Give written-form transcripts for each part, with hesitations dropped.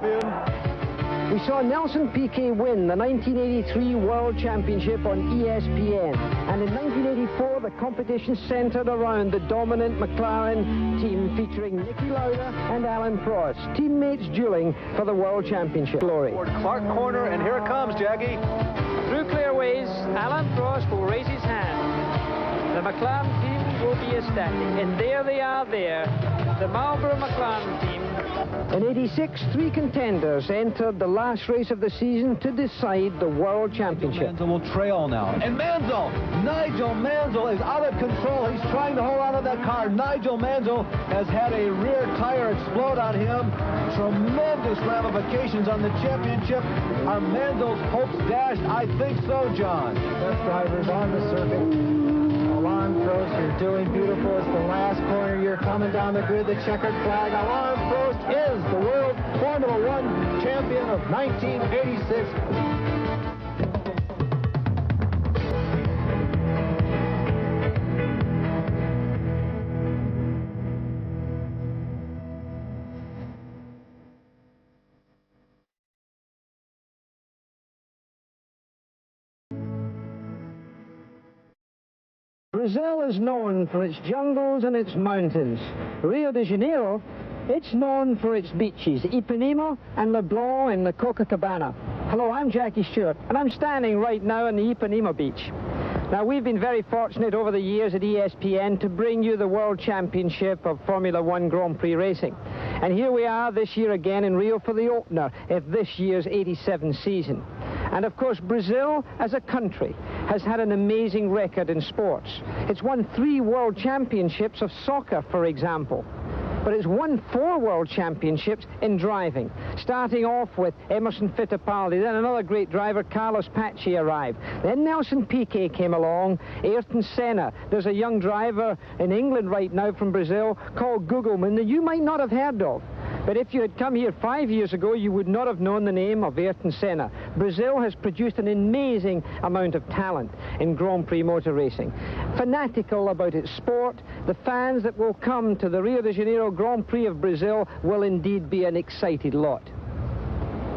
champion. We saw Nelson Piquet win the 1983 World Championship on ESPN. And in 1984, the competition centered around the dominant McLaren team featuring Niki Lauda and Alain Prost, teammates dueling for the World Championship glory. Clark corner, and here it comes, Jackie. Through clearways, Alain Prost will raise his hand. The McLaren team will be ecstatic. And there they are there, the Marlboro McLaren team. In '86, 3 contenders entered the last race of the season to decide the World Championship. Mansell will trail now. And Mansell, Nigel Mansell is out of control. He's trying to hold on to that car. Nigel Mansell has had a rear tire explode on him. Tremendous ramifications on the championship. Are Mansell's hopes dashed? I think so, John. Best drivers on the circuit. Alain Prost, you're doing beautiful. It's the last corner. You're coming down the grid, the checkered flag. Alain Prost is the World Formula One champion of 1986. Brazil is known for its jungles and its mountains. Rio de Janeiro, it's known for its beaches, Ipanema and Leblon and the Copacabana. Hello, I'm Jackie Stewart, and I'm standing right now on the Ipanema beach. Now, we've been very fortunate over the years at ESPN to bring you the World Championship of Formula One Grand Prix racing. And here we are this year again in Rio for the opener of this year's '87 season. And of course, Brazil, as a country, has had an amazing record in sports. It's won 3 world championships of soccer, for example. But it's won 4 world championships in driving, starting off with Emerson Fittipaldi. Then another great driver, Carlos Paci, arrived. Then Nelson Piquet came along, Ayrton Senna. There's a young driver in England right now from Brazil called Gugelman that you might not have heard of. But if you had come here 5 years ago, you would not have known the name of Ayrton Senna. Brazil has produced an amazing amount of talent in Grand Prix motor racing. Fanatical about its sport, the fans that will come to the Rio de Janeiro Grand Prix of Brazil will indeed be an excited lot.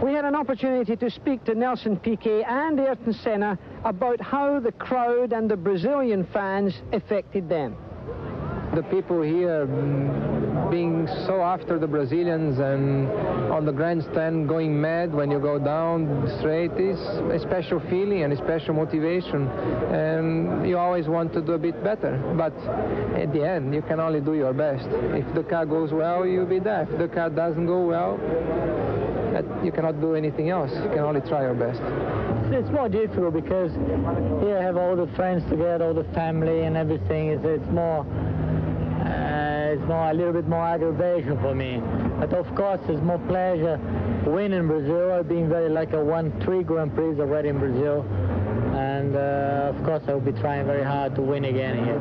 We had an opportunity to speak to Nelson Piquet and Ayrton Senna about how the crowd and the Brazilian fans affected them. The people here being so after the Brazilians and on the grandstand going mad when you go down straight is a special feeling and a special motivation, and you always want to do a bit better, but at the end you can only do your best. If the car goes well, you'll be there. If the car doesn't go well, you cannot do anything else. You can only try your best. It's more difficult because here I have all the friends together, all the family and everything. It's more a little bit more aggravation for me. But of course, it's more pleasure winning Brazil. I've been very lucky. I won 3 Grand Prix already in Brazil. And of course, I'll be trying very hard to win again here.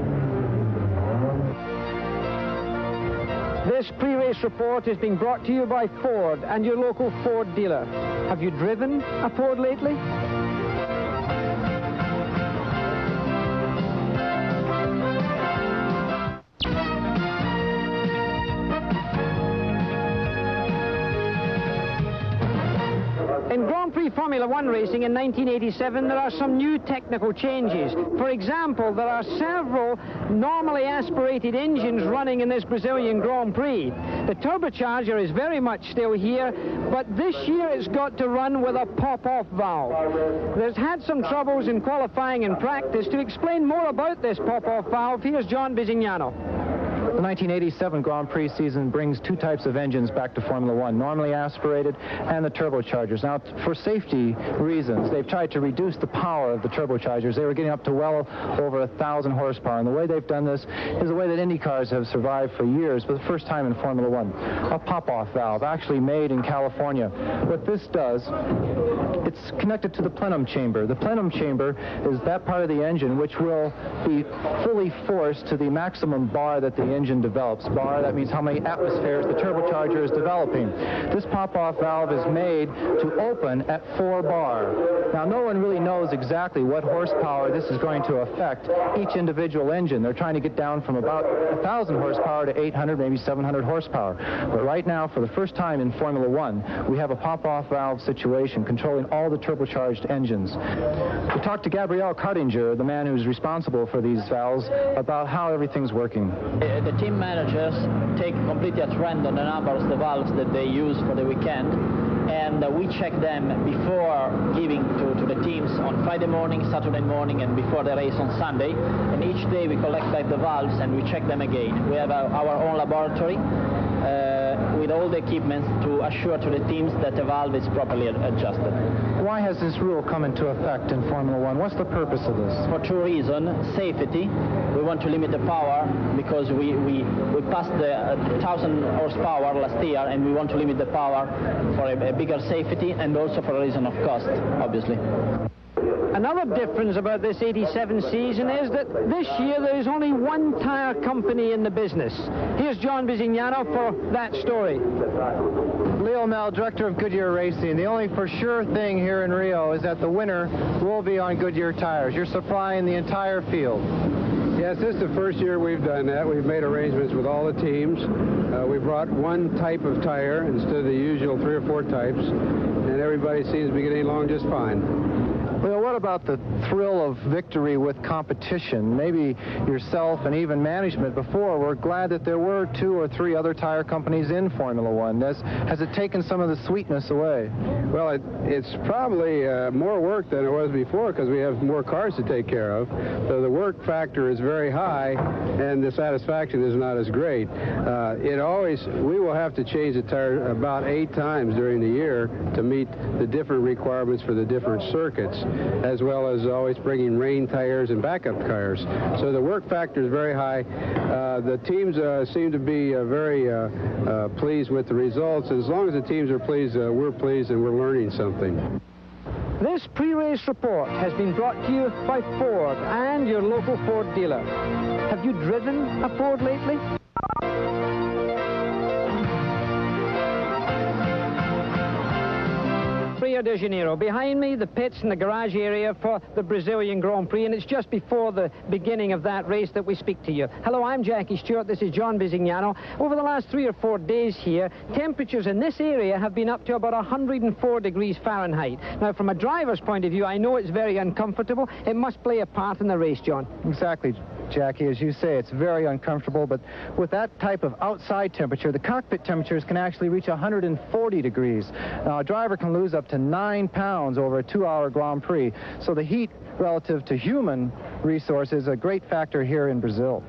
This pre-race report is being brought to you by Ford and your local Ford dealer. Have you driven a Ford lately? In Grand Prix Formula One racing in 1987, there are some new technical changes. For example, there are several normally aspirated engines running in this Brazilian Grand Prix. The turbocharger is very much still here, but this year it's got to run with a pop-off valve. There's had some troubles in qualifying and practice. To explain more about this pop-off valve, here's John Bisignano. The 1987 Grand Prix season brings 2 types of engines back to Formula One, normally aspirated and the turbochargers. Now, for safety reasons, they've tried to reduce the power of the turbochargers. They were getting up to well over 1,000 horsepower, and the way they've done this is the way that Indy cars have survived for years, but the first time in Formula One. A pop-off valve, actually made in California. What this does, it's connected to the plenum chamber. The plenum chamber is that part of the engine which will be fully forced to the maximum bar that the engine engine develops. Bar, that means how many atmospheres the turbocharger is developing. This pop-off valve is made to open at 4 bar. Now, no one really knows exactly what horsepower this is going to affect each individual engine. They're trying to get down from about 1,000 horsepower to 800, maybe 700 horsepower. But right now, for the first time in Formula One, we have a pop-off valve situation controlling all the turbocharged engines. We talked to Gabriel Cardinger, the man who's responsible for these valves, about how everything's working. The team managers take completely at random the number of the valves that they use for the weekend, and we check them before giving to the teams on Friday morning, Saturday morning, and before the race on Sunday. And each day we collect back the valves and we check them again. We have our own laboratory with all the equipment to assure to the teams that the valve is properly adjusted. Why has this rule come into effect in Formula One? What's the purpose of this? For 2 reasons. Safety. We want to limit the power because we passed the 1,000 horsepower last year, and we want to limit the power for a bigger safety, and also for a reason of cost, obviously. Another difference about this 87 season is that this year there is only one tire company in the business. Here's John Bisignano for that story. Leo Mel, director of Goodyear Racing. The only for sure thing here in Rio is that the winner will be on Goodyear tires. You're supplying the entire field. Yes, this is the first year we've done that. We've made arrangements with all the teams. We brought one type of tire instead of the usual 3 or 4 types, and everybody seems to be getting along just fine. Well, what about the thrill of victory with competition? Maybe yourself and even management before were glad that there were 2 or 3 other tire companies in Formula One. Has it taken some of the sweetness away? Well, it's probably more work than it was before because we have more cars to take care of. So the work factor is very high, and the satisfaction is not as great. We will have to change the tire about 8 times during the year to meet the different requirements for the different circuits, as well as always bringing rain tires and backup tires. So the work factor is very high. The teams seem to be very pleased with the results. As long as the teams are pleased, we're pleased, and we're learning something. This pre-race report has been brought to you by Ford and your local Ford dealer. Have you driven a Ford lately? Rio de Janeiro. Behind me, the pits and the garage area for the Brazilian Grand Prix, and it's just before the beginning of that race that we speak to you. Hello, I'm Jackie Stewart. This is John Bisignano. Over the last 3 or 4 days here, temperatures in this area have been up to about 104 degrees Fahrenheit. Now, from a driver's point of view, I know it's very uncomfortable. It must play a part in the race, John. Exactly, Jackie. As you say, it's very uncomfortable, but with that type of outside temperature, the cockpit temperatures can actually reach 140 degrees. Now, a driver can lose up to 9 pounds over a 2-hour Grand Prix, so the heat relative to human resource is a great factor here in Brazil.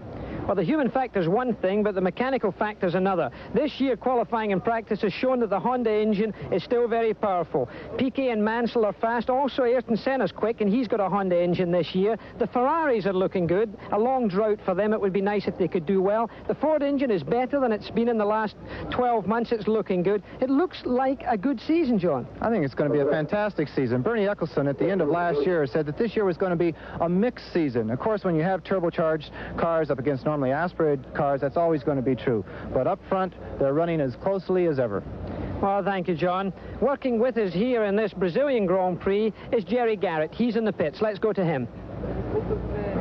Well, the human factor is one thing, but the mechanical factor is another. This year, qualifying and practice has shown that the Honda engine is still very powerful. Piquet and Mansell are fast. Also, Ayrton Senna's quick, and he's got a Honda engine this year. The Ferraris are looking good. A long drought for them. It would be nice if they could do well. The Ford engine is better than it's been in the last 12 months. It's looking good. It looks like a good season, John. I think it's going to be a fantastic season. Bernie Ecclestone at the end of last year said that this year was going to be a mixed season. Of course, when you have turbocharged cars up against normally aspirated cars, that's always going to be true. But up front, they're running as closely as ever. Well, thank you, John. Working with us here in this Brazilian Grand Prix is Jerry Garrett. He's in the pits. Let's go to him.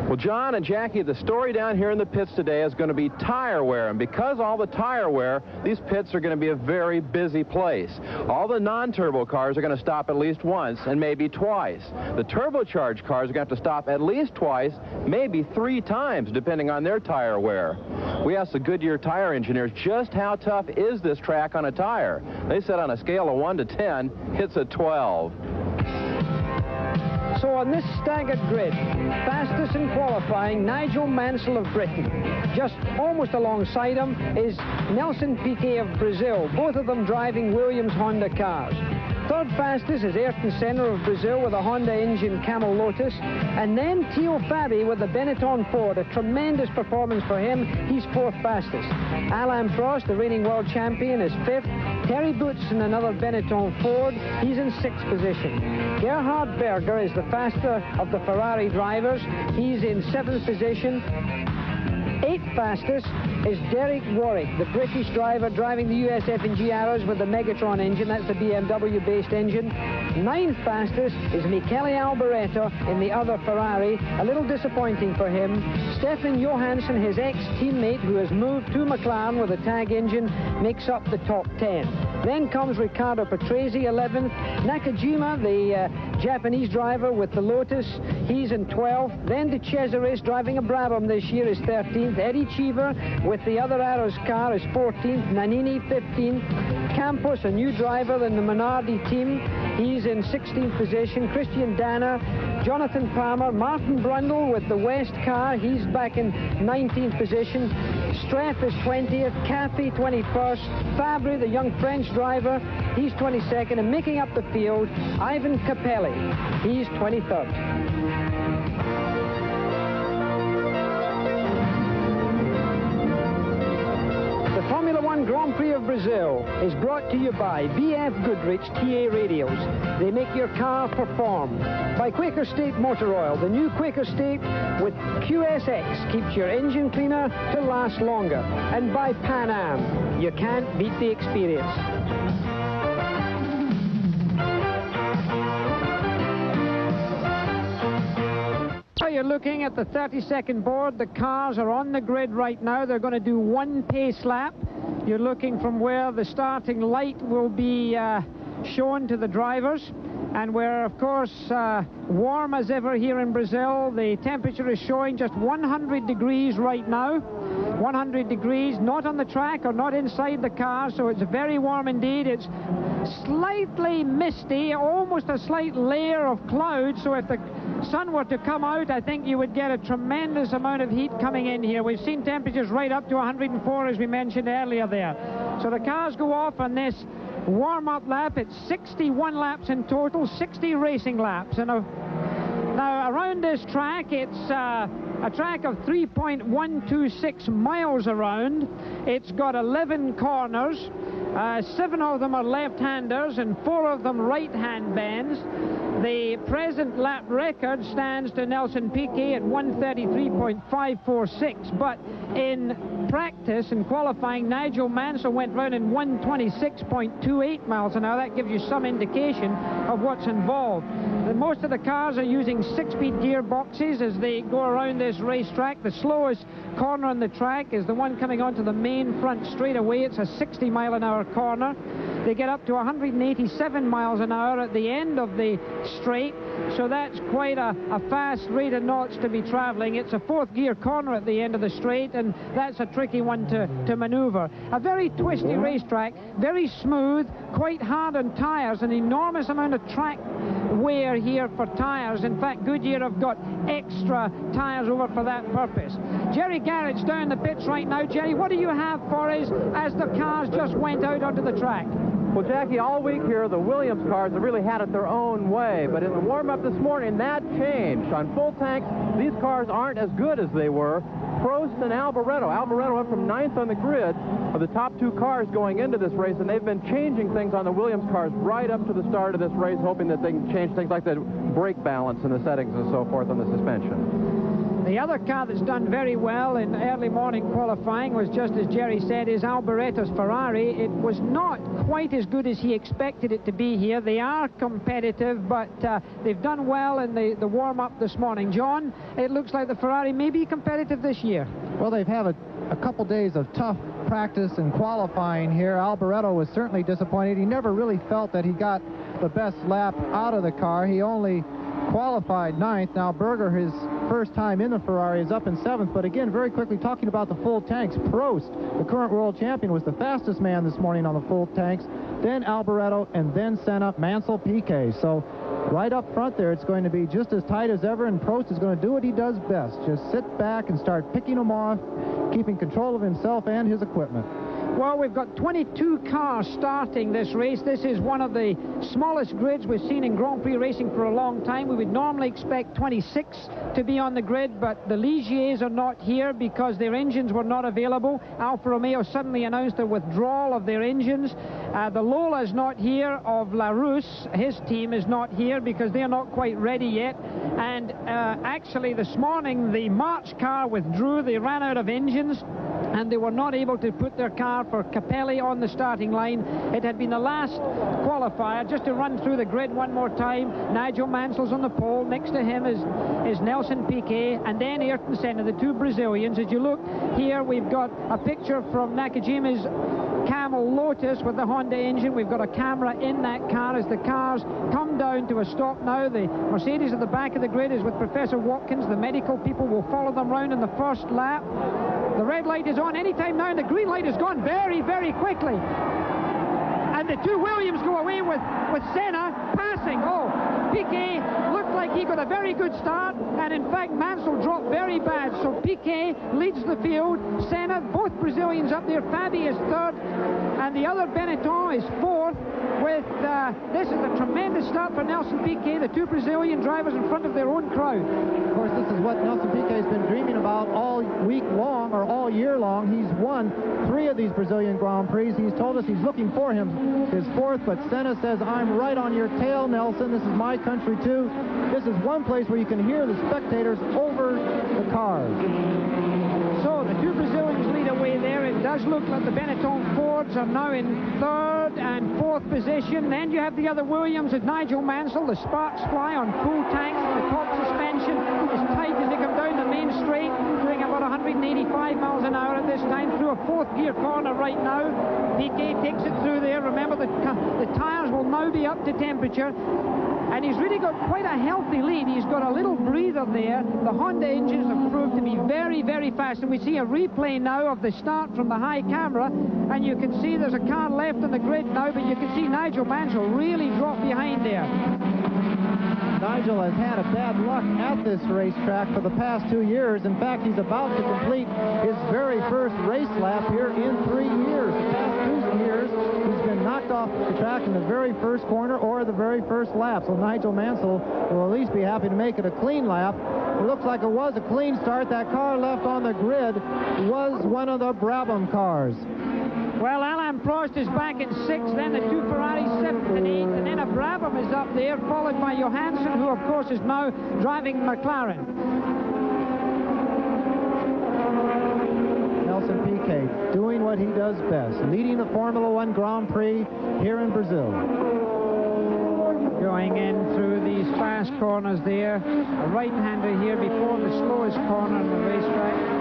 Well, John and Jackie, the story down here in the pits today is going to be tire wear. And because all the tire wear, these pits are going to be a very busy place. All the non-turbo cars are going to stop at least once and maybe twice. The turbocharged cars are going to have to stop at least twice, maybe 3 times, depending on their tire wear. We asked the Goodyear tire engineers just how tough is this track on a tire. They said on a scale of 1 to 10, it's a 12. So on this staggered grid, fastest in qualifying, Nigel Mansell of Britain. Just almost alongside him is Nelson Piquet of Brazil, both of them driving Williams Honda cars. Third fastest is Ayrton Senna of Brazil with a Honda engine Camel Lotus. And then Theo Fabi with the Benetton Ford. A tremendous performance for him. He's 4th fastest. Alain Prost, the reigning world champion, is 5th. Terry Boots in another Benetton Ford. He's in 6th position. Gerhard Berger is the faster of the Ferrari drivers. He's in 7th position. 8th fastest is Derek Warwick, the British driver driving the USF&G Arrows with the Megatron engine. That's the BMW-based engine. 9th fastest is Michele Alboreto in the other Ferrari. A little disappointing for him. Stefan Johansson, his ex-teammate, who has moved to McLaren with a TAG engine, makes up the top 10. Then comes Riccardo Patrese, 11th. Nakajima, the Japanese driver with the Lotus, he's in 12th. Then De Cesaris, driving a Brabham this year, is 13th. Eddie Cheever with the other Arrows car is 14th. Nannini, 15th. Campos, a new driver in the Minardi team, he's in 16th position. Christian Danner, Jonathan Palmer, Martin Brundle with the West car, he's back in 19th position. Streff is 20th, Caffey 21st, Fabry, the young French driver, he's 22nd, and making up the field, Ivan Capelli, he's 23rd. The Formula One Grand Prix of Brazil is brought to you by BF Goodrich TA Radios. They make your car perform. By Quaker State Motor Oil, the new Quaker State with QSX keeps your engine cleaner to last longer. And by Pan Am, you can't beat the experience. You're looking at the 30-second board. The cars are on the grid right now. They're going to do one pace lap. You're looking from where the starting light will be shown to the drivers. And we're, of course, warm as ever here in Brazil. The temperature is showing just 100 degrees right now. 100 degrees, not on the track or not inside the car, so it's very warm indeed. It's slightly misty, almost a slight layer of cloud, so if the sun were to come out, I think you would get a tremendous amount of heat coming in here. We've seen temperatures right up to 104, as we mentioned earlier there. So the cars go off on this warm-up lap. It's 61 laps in total, 60 racing laps. And now around this track, it's a track of 3.126 miles around. It's got 11 corners. 7 of them are left-handers and 4 of them right-hand bends. The present lap record stands to Nelson Piquet at 133.546, but in practice and qualifying, Nigel Mansell went round in 126.28 miles an hour. That gives you some indication of what's involved. Most of the cars are using 6-speed gearboxes as they go around this racetrack. The slowest corner on the track is the one coming onto the main front straightaway. It's a 60-mile-an-hour corner. They get up to 187 miles an hour at the end of the straight, so that's quite a fast rate of knots to be traveling. It's a 4th gear corner at the end of the straight, and that's a tricky one to maneuver. A very twisty racetrack, very smooth, quite hard on tires, an enormous amount of track wear here for tires. In fact, Goodyear have got extra tires over for that purpose. Jerry Garrett's down the pits right now. Jerry, what do you have for us as the cars just went out onto the track? Well, Jackie, all week here, the Williams cars have really had it their own way, but in the warm-up this morning, that changed. On full tanks, these cars aren't as good as they were. Prost and Alboreto. Alboreto went from 9th on the grid of the top 2 cars going into this race, and they've been changing things on the Williams cars right up to the start of this race, hoping that they can change things like the brake balance and the settings and so forth on the suspension. The other car that's done very well in early morning qualifying was, just as Jerry said, is Alboreto's Ferrari. It was not quite as good as he expected it to be here. They are competitive, but they've done well in the warm-up this morning. John, it looks like the Ferrari may be competitive this year. Well, they've had a couple days of tough practice and qualifying here. Alboreto was certainly disappointed. He never really felt that he got the best lap out of the car. He only qualified 9th. Now Berger, his first time in the Ferrari, is up in 7th. But again, very quickly talking about the full tanks, Prost, the current world champion, was the fastest man this morning on the full tanks. Then Alboreto, and then Senna, Mansell, Piquet. So right up front there, it's going to be just as tight as ever, and Prost is going to do what he does best. Just sit back and start picking them off, keeping control of himself and his equipment. Well, we've got 22 cars starting this race. This is one of the smallest grids we've seen in Grand Prix racing for a long time. We would normally expect 26 to be on the grid, but the Ligiers are not here because their engines were not available. Alfa Romeo suddenly announced a withdrawal of their engines. The Lola's not here of La Rousse. His team is not here because they're not quite ready yet. And actually this morning the March car withdrew. They ran out of engines and they were not able to put their car for Capelli on the starting line. It had been the last qualifier. Just to run through the grid one more time, Nigel Mansell's on the pole. Next to him is Nelson Piquet, and then Ayrton Senna, the two Brazilians. As you look here, we've got a picture from Nakajima's Camel Lotus with the Honda engine. We've got a camera in that car as the cars come down to a stop now. The Mercedes at the back of the grid is with Professor Watkins. The medical people will follow them round in the first lap. The red light is on anytime now, and the green light has gone very, very quickly. And the two Williams go away with Senna passing. Oh, Piquet looked like he got a very good start, and in fact Mansell dropped very bad. So Piquet leads the field. Senna, both Brazilians up there. Fabi is third, and the other Benetton is fourth. With this is a tremendous start for Nelson Piquet. The two Brazilian drivers in front of their own crowd. Of course, this is what Nelson Piquet has been dreaming about all week long, or all year long. He's won 3 of these Brazilian Grand Prix. He's told us he's looking for his fourth, but Senna says, I'm right on your tail, Nelson. This is my country, too. This is one place where you can hear the spectators over the cars. So the two Brazilians lead away there. It does look like the Benetton Fords are now in third and fourth position. Then you have the other Williams at Nigel Mansell. The sparks fly on full tanks. The top suspension is tight as they come down the main straight, doing about 185 miles an hour at this time through a fourth gear corner right now. Piquet takes it through there. Remember, the tyres will now be up to temperature. And he's really got quite a healthy lead. He's got a little breather there. The Honda engines have proved to be very, very fast. And we see a replay now of the start from the high camera. And you can see there's a car left on the grid now, but you can see Nigel Mansell really drop behind there. Nigel has had a bad luck at this racetrack for the past 2 years. In fact, he's about to complete his very first race lap here in 3 years. The past 2 years, he's been knocked off the track in the very first corner or the very first lap. So Nigel Mansell will at least be happy to make it a clean lap. It looks like it was a clean start. That car left on the grid was one of the Brabham cars. Well, Alain Prost is back in 6th, then the two Ferraris 7th and 8th, and then a Brabham is up there, followed by Johansson, who of course is now driving McLaren. Nelson Piquet doing what he does best, leading the Formula One Grand Prix here in Brazil. Going in through these fast corners there, a right-hander here before the slowest corner on the racetrack.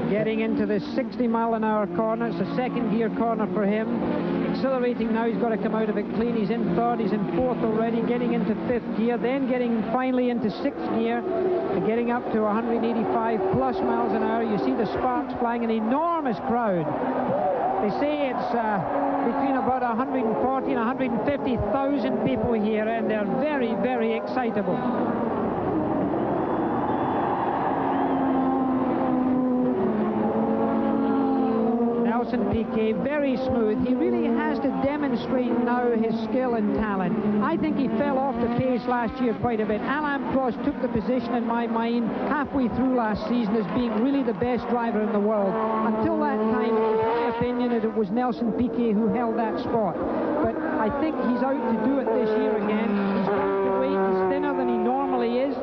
Getting into the 60-mile-an-hour corner. It's a second gear corner for him. Accelerating now. He's got to come out of it clean. He's in third. He's in fourth already. Getting into 5th gear. Then getting finally into 6th gear. Getting up to 185 plus miles an hour. You see the sparks flying. An enormous crowd. They say it's between about 140 and 150,000 people here, and they're very, very excitable. Nelson Piquet, very smooth. He really has to demonstrate now his skill and talent. I think he fell off the pace last year quite a bit. Alain Prost took the position in my mind halfway through last season as being really the best driver in the world. Until that time, in my opinion, it was Nelson Piquet who held that spot. But I think he's out to do it this year again. He's put the weight, he's thinner than he normally is.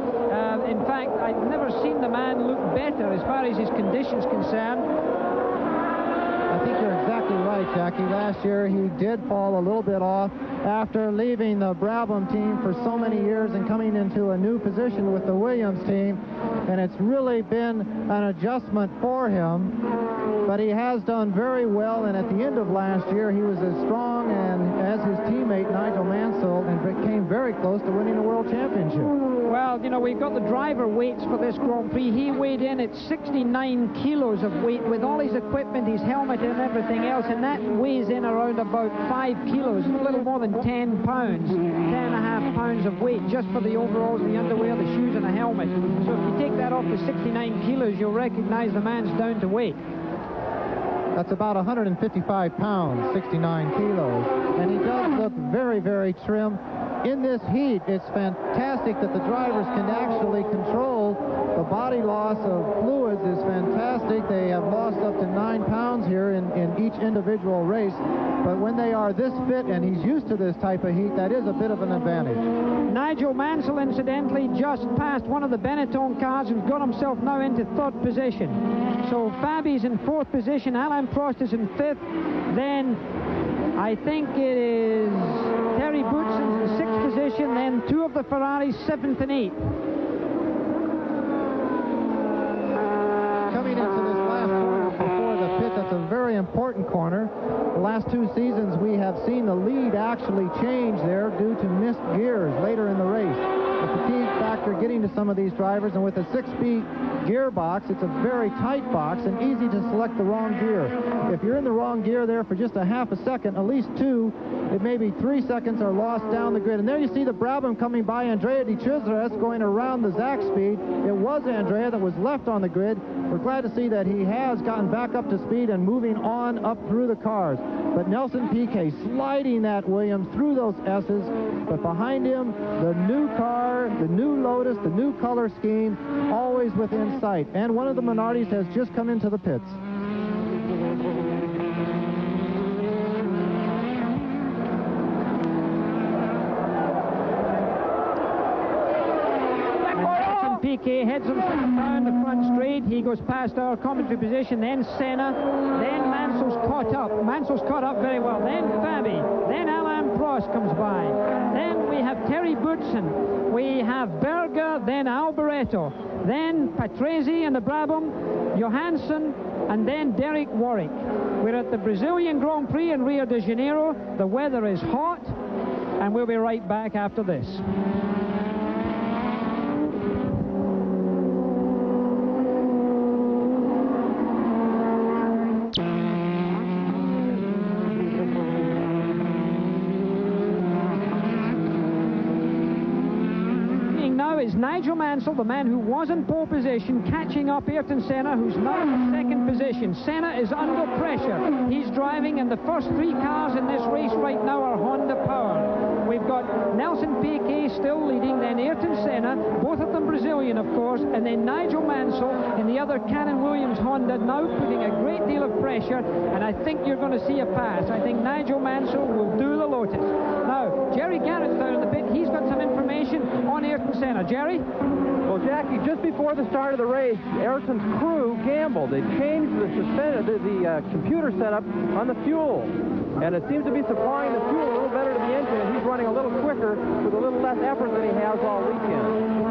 In fact, I've never seen the man look better as far as his condition's concerned. I think you're exactly right, Jackie. Last year he did fall a little bit off after leaving the Brabham team for so many years and coming into a new position with the Williams team, and it's really been an adjustment for him, but he has done very well, and at the end of last year he was as strong as his teammate Nigel Mansell and came very close to winning the World Championship. Well, you know, we've got the driver weights for this Grand Prix. He weighed in at 69 kilos of weight with all his equipment, his helmet and everything else, and that weighs in around about 5 kilos, a little more than 10 pounds, 10.5 pounds of weight just for the overalls, the underwear, the shoes and the helmet. So if you take that off to 69 kilos, you'll recognize the man's down to weight. That's about 155 pounds, 69 kilos. And he does look very, very trim. In this heat, it's fantastic that the drivers can actually control the body loss of fluids is fantastic. They have lost up to 9 pounds here in each individual race. But when they are this fit and he's used to this type of heat, that is a bit of an advantage. Nigel Mansell, incidentally, just passed one of the Benetton cars and got himself now into 3rd position. So Fabi's in 4th position, Alain Prost is in 5th, then I think it is Terry Bootson's in 6th position, then 2 of the Ferraris, 7th and 8th. Coming into this last corner before the pit, that's a very important corner. The last 2 seasons we have seen the lead actually change there due to missed gears later in the race. The fatigue factor getting to some of these drivers, and with a 6-speed gearbox, it's a very tight box and easy to select the wrong gear. If you're in the wrong gear there for just a half a second, at least 2, it may be 3 seconds are lost down the grid. And there you see the Brabham coming by Andrea de Chisres going around the Zach speed. It was Andrea that was left on the grid. We're glad to see that he has gotten back up to speed and moving on up through the cars. But Nelson Piquet sliding that Williams through those S's, but behind him, the new car, the new Lotus, the new color scheme, always within sight. And one of the Minardis has just come into the pits. Piquet heads himself down the front straight. He goes past our commentary position, then Senna, then Mansell's caught up. Mansell's caught up very well. Then Fabi, then Alain Prost comes by. Then we have Terry Boutsen. We have Berger, then Alboreto, then Patrese and the Brabham, Johansson, and then Derek Warwick. We're at the Brazilian Grand Prix in Rio de Janeiro. The weather is hot, and we'll be right back after this. Is Nigel Mansell, the man who was in pole position, catching up Ayrton Senna, who's now in 2nd position. Senna is under pressure. He's driving, and the first 3 cars in this race right now are Honda powered. We've got Nelson Piquet still leading, then Ayrton Senna, both of them Brazilian, of course, and then Nigel Mansell in the other Cannon Williams Honda, now putting a great deal of pressure, and I think you're going to see a pass. I think Nigel Mansell will do the Lotus. Now, Jerry Garrett's down in the pit. He's got some information on Ayrton Senna. Jerry? Well, Jackie, just before the start of the race, Ayrton's crew gambled. They changed the computer setup on the fuel, and it seems to be supplying the fuel a little better to the engine, and he's running a little quicker with a little less effort than he has all weekend.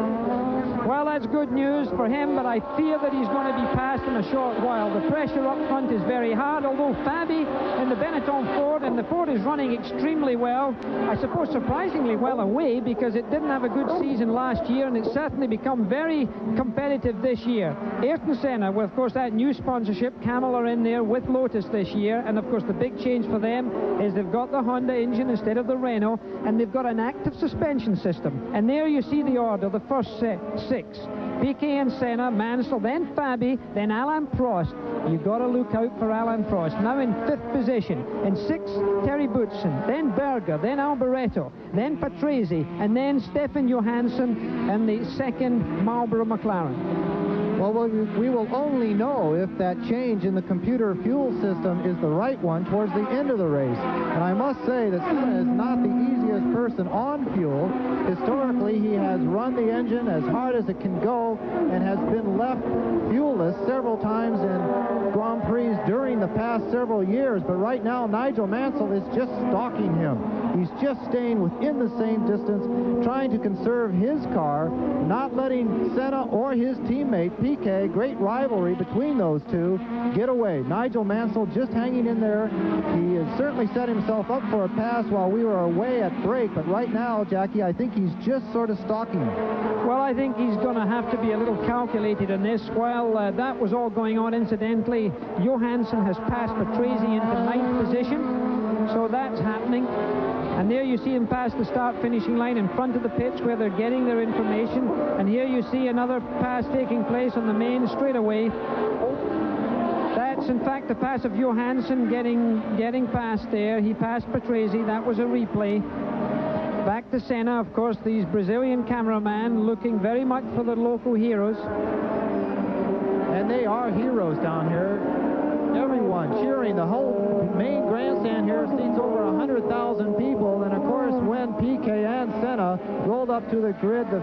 Well, that's good news for him, but I fear that he's going to be passed in a short while. The pressure up front is very hard, although Fabi in the Benetton Ford, and the Ford is running extremely well. I suppose surprisingly well away, because it didn't have a good season last year, and it's certainly become very competitive this year. Ayrton Senna, with, of course, that new sponsorship, Camel are in there with Lotus this year, and of course the big change for them is they've got the Honda engine instead of the Renault, and they've got an active suspension system. And there you see the order, the first 6. Piquet and Senna, Mansell, then Fabi, then Alain Prost. You've got to look out for Alain Prost. Now in 5th position. In 6th, Terry Boutsen, then Berger, then Alboreto, then Patrese, and then Stefan Johansson, and the 2nd Marlboro McLaren. Well, we will only know if that change in the computer fuel system is the right one towards the end of the race. And I must say that Senna is not the easiest person on fuel. Historically, he has run the engine as hard as it can go and has been left fuelless several times in Grand Prix during the past several years. But right now, Nigel Mansell is just stalking him. He's just staying within the same distance, trying to conserve his car, not letting Senna or his teammate Piquet, great rivalry between those two, get away. Nigel Mansell just hanging in there. He has certainly set himself up for a pass while we were away at break, but right now, Jackie, I think he's just sort of stalking him. Well, I think he's going to have to be a little calculated in this. While that was all going on, incidentally, Johansson has passed Patrese into 9th position, so that's happening. And there you see him pass the start-finishing line in front of the pits where they're getting their information. And here you see another pass taking place on the main straightaway. That's pits. In fact, the pass of Johansson getting past there. He passed Patrese. That was a replay. Back to Senna, of course, these Brazilian cameramen looking very much for the local heroes. And they are heroes down here. Everyone cheering. The whole main grandstand here seats over 100,000 people. And of course, when Piquet and Senna rolled up to the grid, the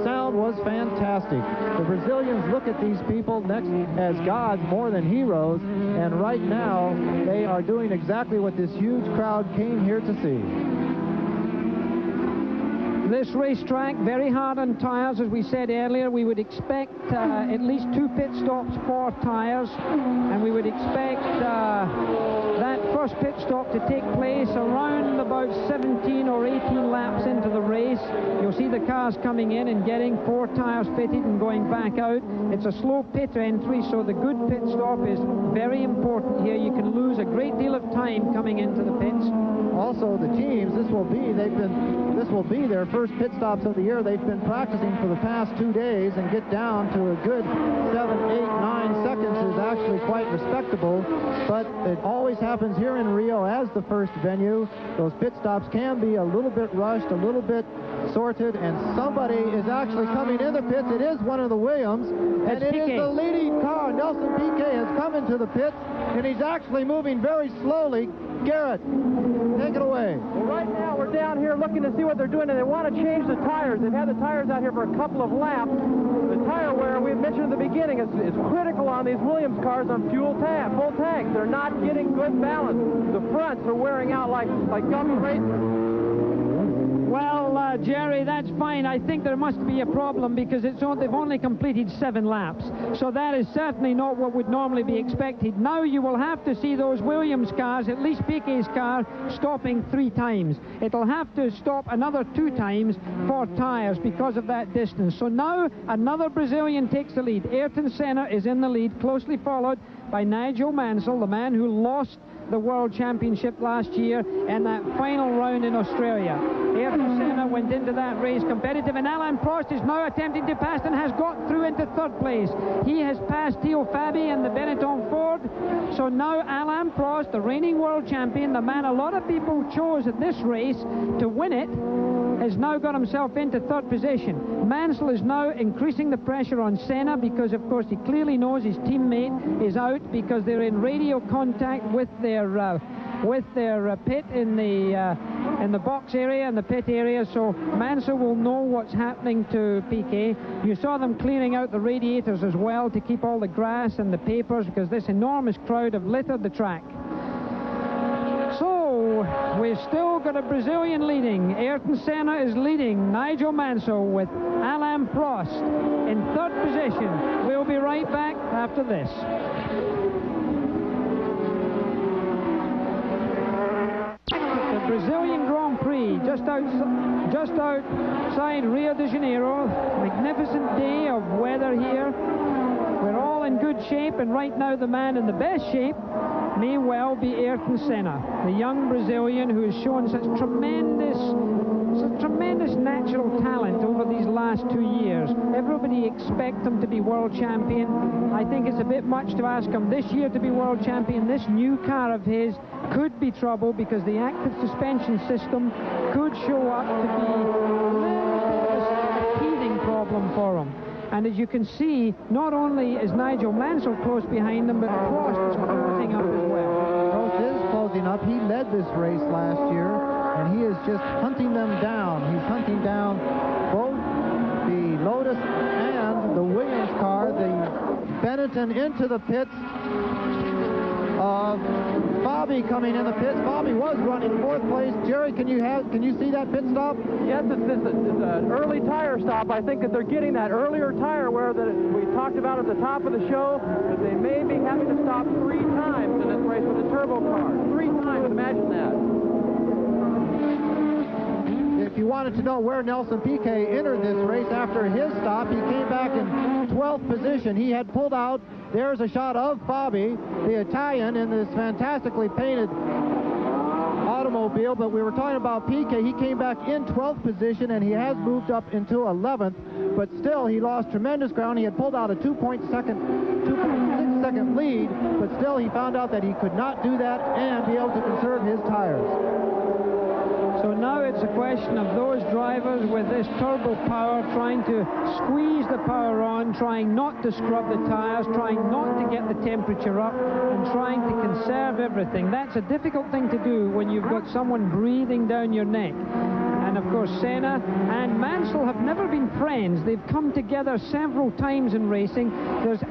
sound was fantastic. The Brazilians look at these people next as gods more than heroes. And right now, they are doing exactly what this huge crowd came here to see. This racetrack, very hard on tires, as we said earlier. We would expect at least 2 pit stops for tires, and we would expect that first pit stop to take place around about 17 or 18 laps into the race. You'll see the cars coming in and getting 4 tires fitted and going back out. It's a slow pit entry, so the good pit stop is very important here. You can lose a great deal of time coming into the pits. Also, the teams, this will be their first pit stops of the year. They've been practicing for the past 2 days, and get down to a good 7, 8, 9 seconds is actually quite respectable. But it always happens here in Rio as the first venue. Those pit stops can be a little bit rushed, a little bit sorted, and somebody is actually coming in the pits. It is one of the Williams, and it is the leading car. Nelson Piquet has come into the pits, and he's actually moving very slowly. Garrett, take it away. Well, right now we're down here looking to see what they're doing, and they want to change the tires. They've had the tires out here for a couple of laps. The tire wear, we mentioned at the beginning, is critical on these Williams cars on full tanks. They're not getting good balance. The fronts are wearing out like gummy racers. Well, Jerry, that's fine. I think there must be a problem because they've only completed 7 laps. So that is certainly not what would normally be expected. Now you will have to see those Williams cars, at least Piquet's car, stopping 3 times. It'll have to stop another 2 times for tires because of that distance. So now another Brazilian takes the lead. Ayrton Senna is in the lead, closely followed by Nigel Mansell, the man who lost the World Championship last year in that final round in Australia. Ayrton Senna went into that race competitive, and Alain Prost is now attempting to pass and has got through into 3rd place. He has passed Theo Fabi and the Benetton Ford. So now Alain Prost, the reigning world champion, the man a lot of people chose at this race to win it, has now got himself into 3rd position. Mansell is now increasing the pressure on Senna because, of course, he clearly knows his teammate is out because they're in radio contact with their pit in the box area and the pit area. So Mansell will know what's happening to Piquet. You saw them clearing out the radiators as well to keep all the grass and the papers because this enormous crowd have littered the track. So we've still got a Brazilian leading. Ayrton Senna is leading Nigel Mansell with Alain Prost in 3rd position. We'll be right back after this. The Brazilian Grand Prix just outside Rio de Janeiro. Magnificent day of weather here. We're all in good shape, and right now the man in the best shape may well be Ayrton Senna, the young Brazilian who has shown such tremendous natural talent over these last 2 years. Everybody expects him to be world champion. I think it's a bit much to ask him this year to be world champion. This new car of his could be trouble because the active suspension system could show up to be a little bit of a teething problem for him. And as you can see, not only is Nigel Mansell close behind them, but Prost is closing up as well. Prost is closing up. He led this race last year, and he is just hunting them down. He's hunting down both the Lotus and the Williams car, the Benetton into the pits. Fabi coming in the pits. Fabi was running 4th place. Jerry, can you see that pit stop? Yes, it's an early tire stop. I think that they're getting that earlier tire wear that we talked about at the top of the show, that they may be having to stop 3 times in this race with the turbo car. 3 times, imagine that. If you wanted to know where Nelson Piquet entered this race after his stop, he came back in 12th position. He had pulled out. There's a shot of Fabi, the Italian, in this fantastically painted automobile, but we were talking about Piquet. He came back in 12th position, and he has moved up into 11th, but still he lost tremendous ground. He had pulled out a 2.6 2-second lead, but still he found out that he could not do that and be able to conserve his tires. So now it's a question of those drivers with this turbo power trying to squeeze the power on, trying not to scrub the tires, trying not to get the temperature up, and trying to conserve everything. That's a difficult thing to do when you've got someone breathing down your neck. And of course, Senna and Mansell have never been friends. They've come together several times in racing.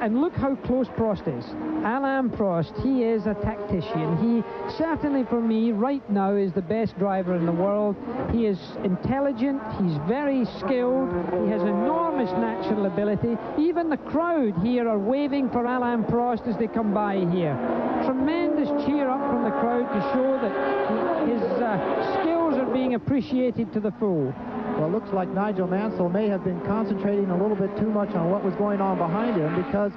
And look how close Prost is. Alain Prost, he is a tactician. He certainly, for me, right now, is the best driver in the world. He is intelligent. He's very skilled. He has enormous natural ability. Even the crowd here are waving for Alain Prost as they come by here. Tremendous cheer up from the crowd to show that his skills are being appreciated to the full. Well, it looks like Nigel Mansell may have been concentrating a little bit too much on what was going on behind him, because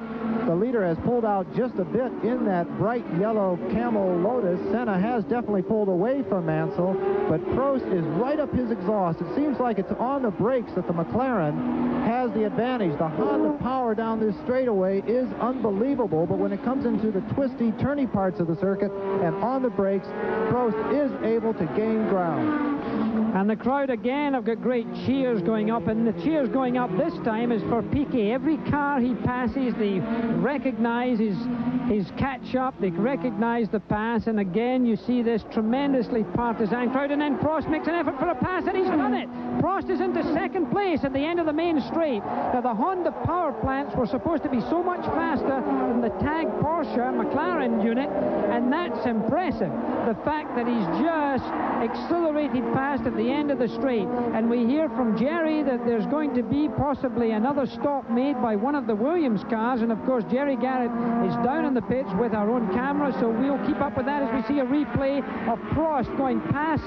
the leader has pulled out just a bit in that bright yellow Camel Lotus. Senna has definitely pulled away from Mansell, but Prost is right up his exhaust. It seems like it's on the brakes that the McLaren has the advantage. The Honda power down this straightaway is unbelievable, but when it comes into the twisty, turny parts of the circuit and on the brakes, Prost is able to gain ground. And the crowd again have got great cheers going up, and the cheers going up this time is for Piquet. Every car he passes, they recognize his catch-up, they recognize the pass, and again you see this tremendously partisan crowd, and then Prost makes an effort for a pass, and he's done it. Prost is into second place at the end of the main straight. Now, the Honda power plants were supposed to be so much faster than the TAG-Porsche McLaren unit, and that's impressive. The fact that he's just accelerated past at the end of the straight. And we hear from Jerry that there's going to be possibly another stop made by one of the Williams cars, and of course Jerry Garrett is down in the pits with our own camera, so we'll keep up with that as we see a replay of Prost going past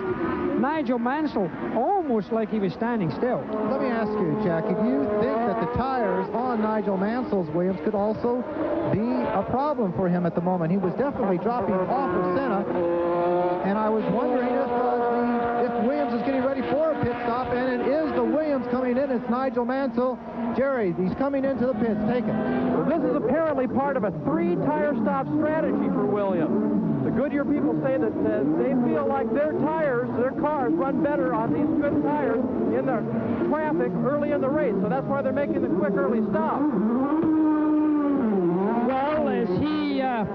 Nigel Mansell, almost like he was standing still. Let me ask you, Jackie, do you think that the tires on Nigel Mansell's Williams could also be a problem for him at the moment? He was definitely dropping off of Senna, and I was wondering if Williams is getting ready for a pit stop, and it is the Williams coming in. It's Nigel Mansell. Jerry, he's coming into the pits. Take it. Well, this is apparently part of a 3-tire stop strategy for Williams. The Goodyear people say that they feel like their tires, their cars, run better on these good tires in the traffic early in the race. So that's why they're making the quick early stop. Well, as he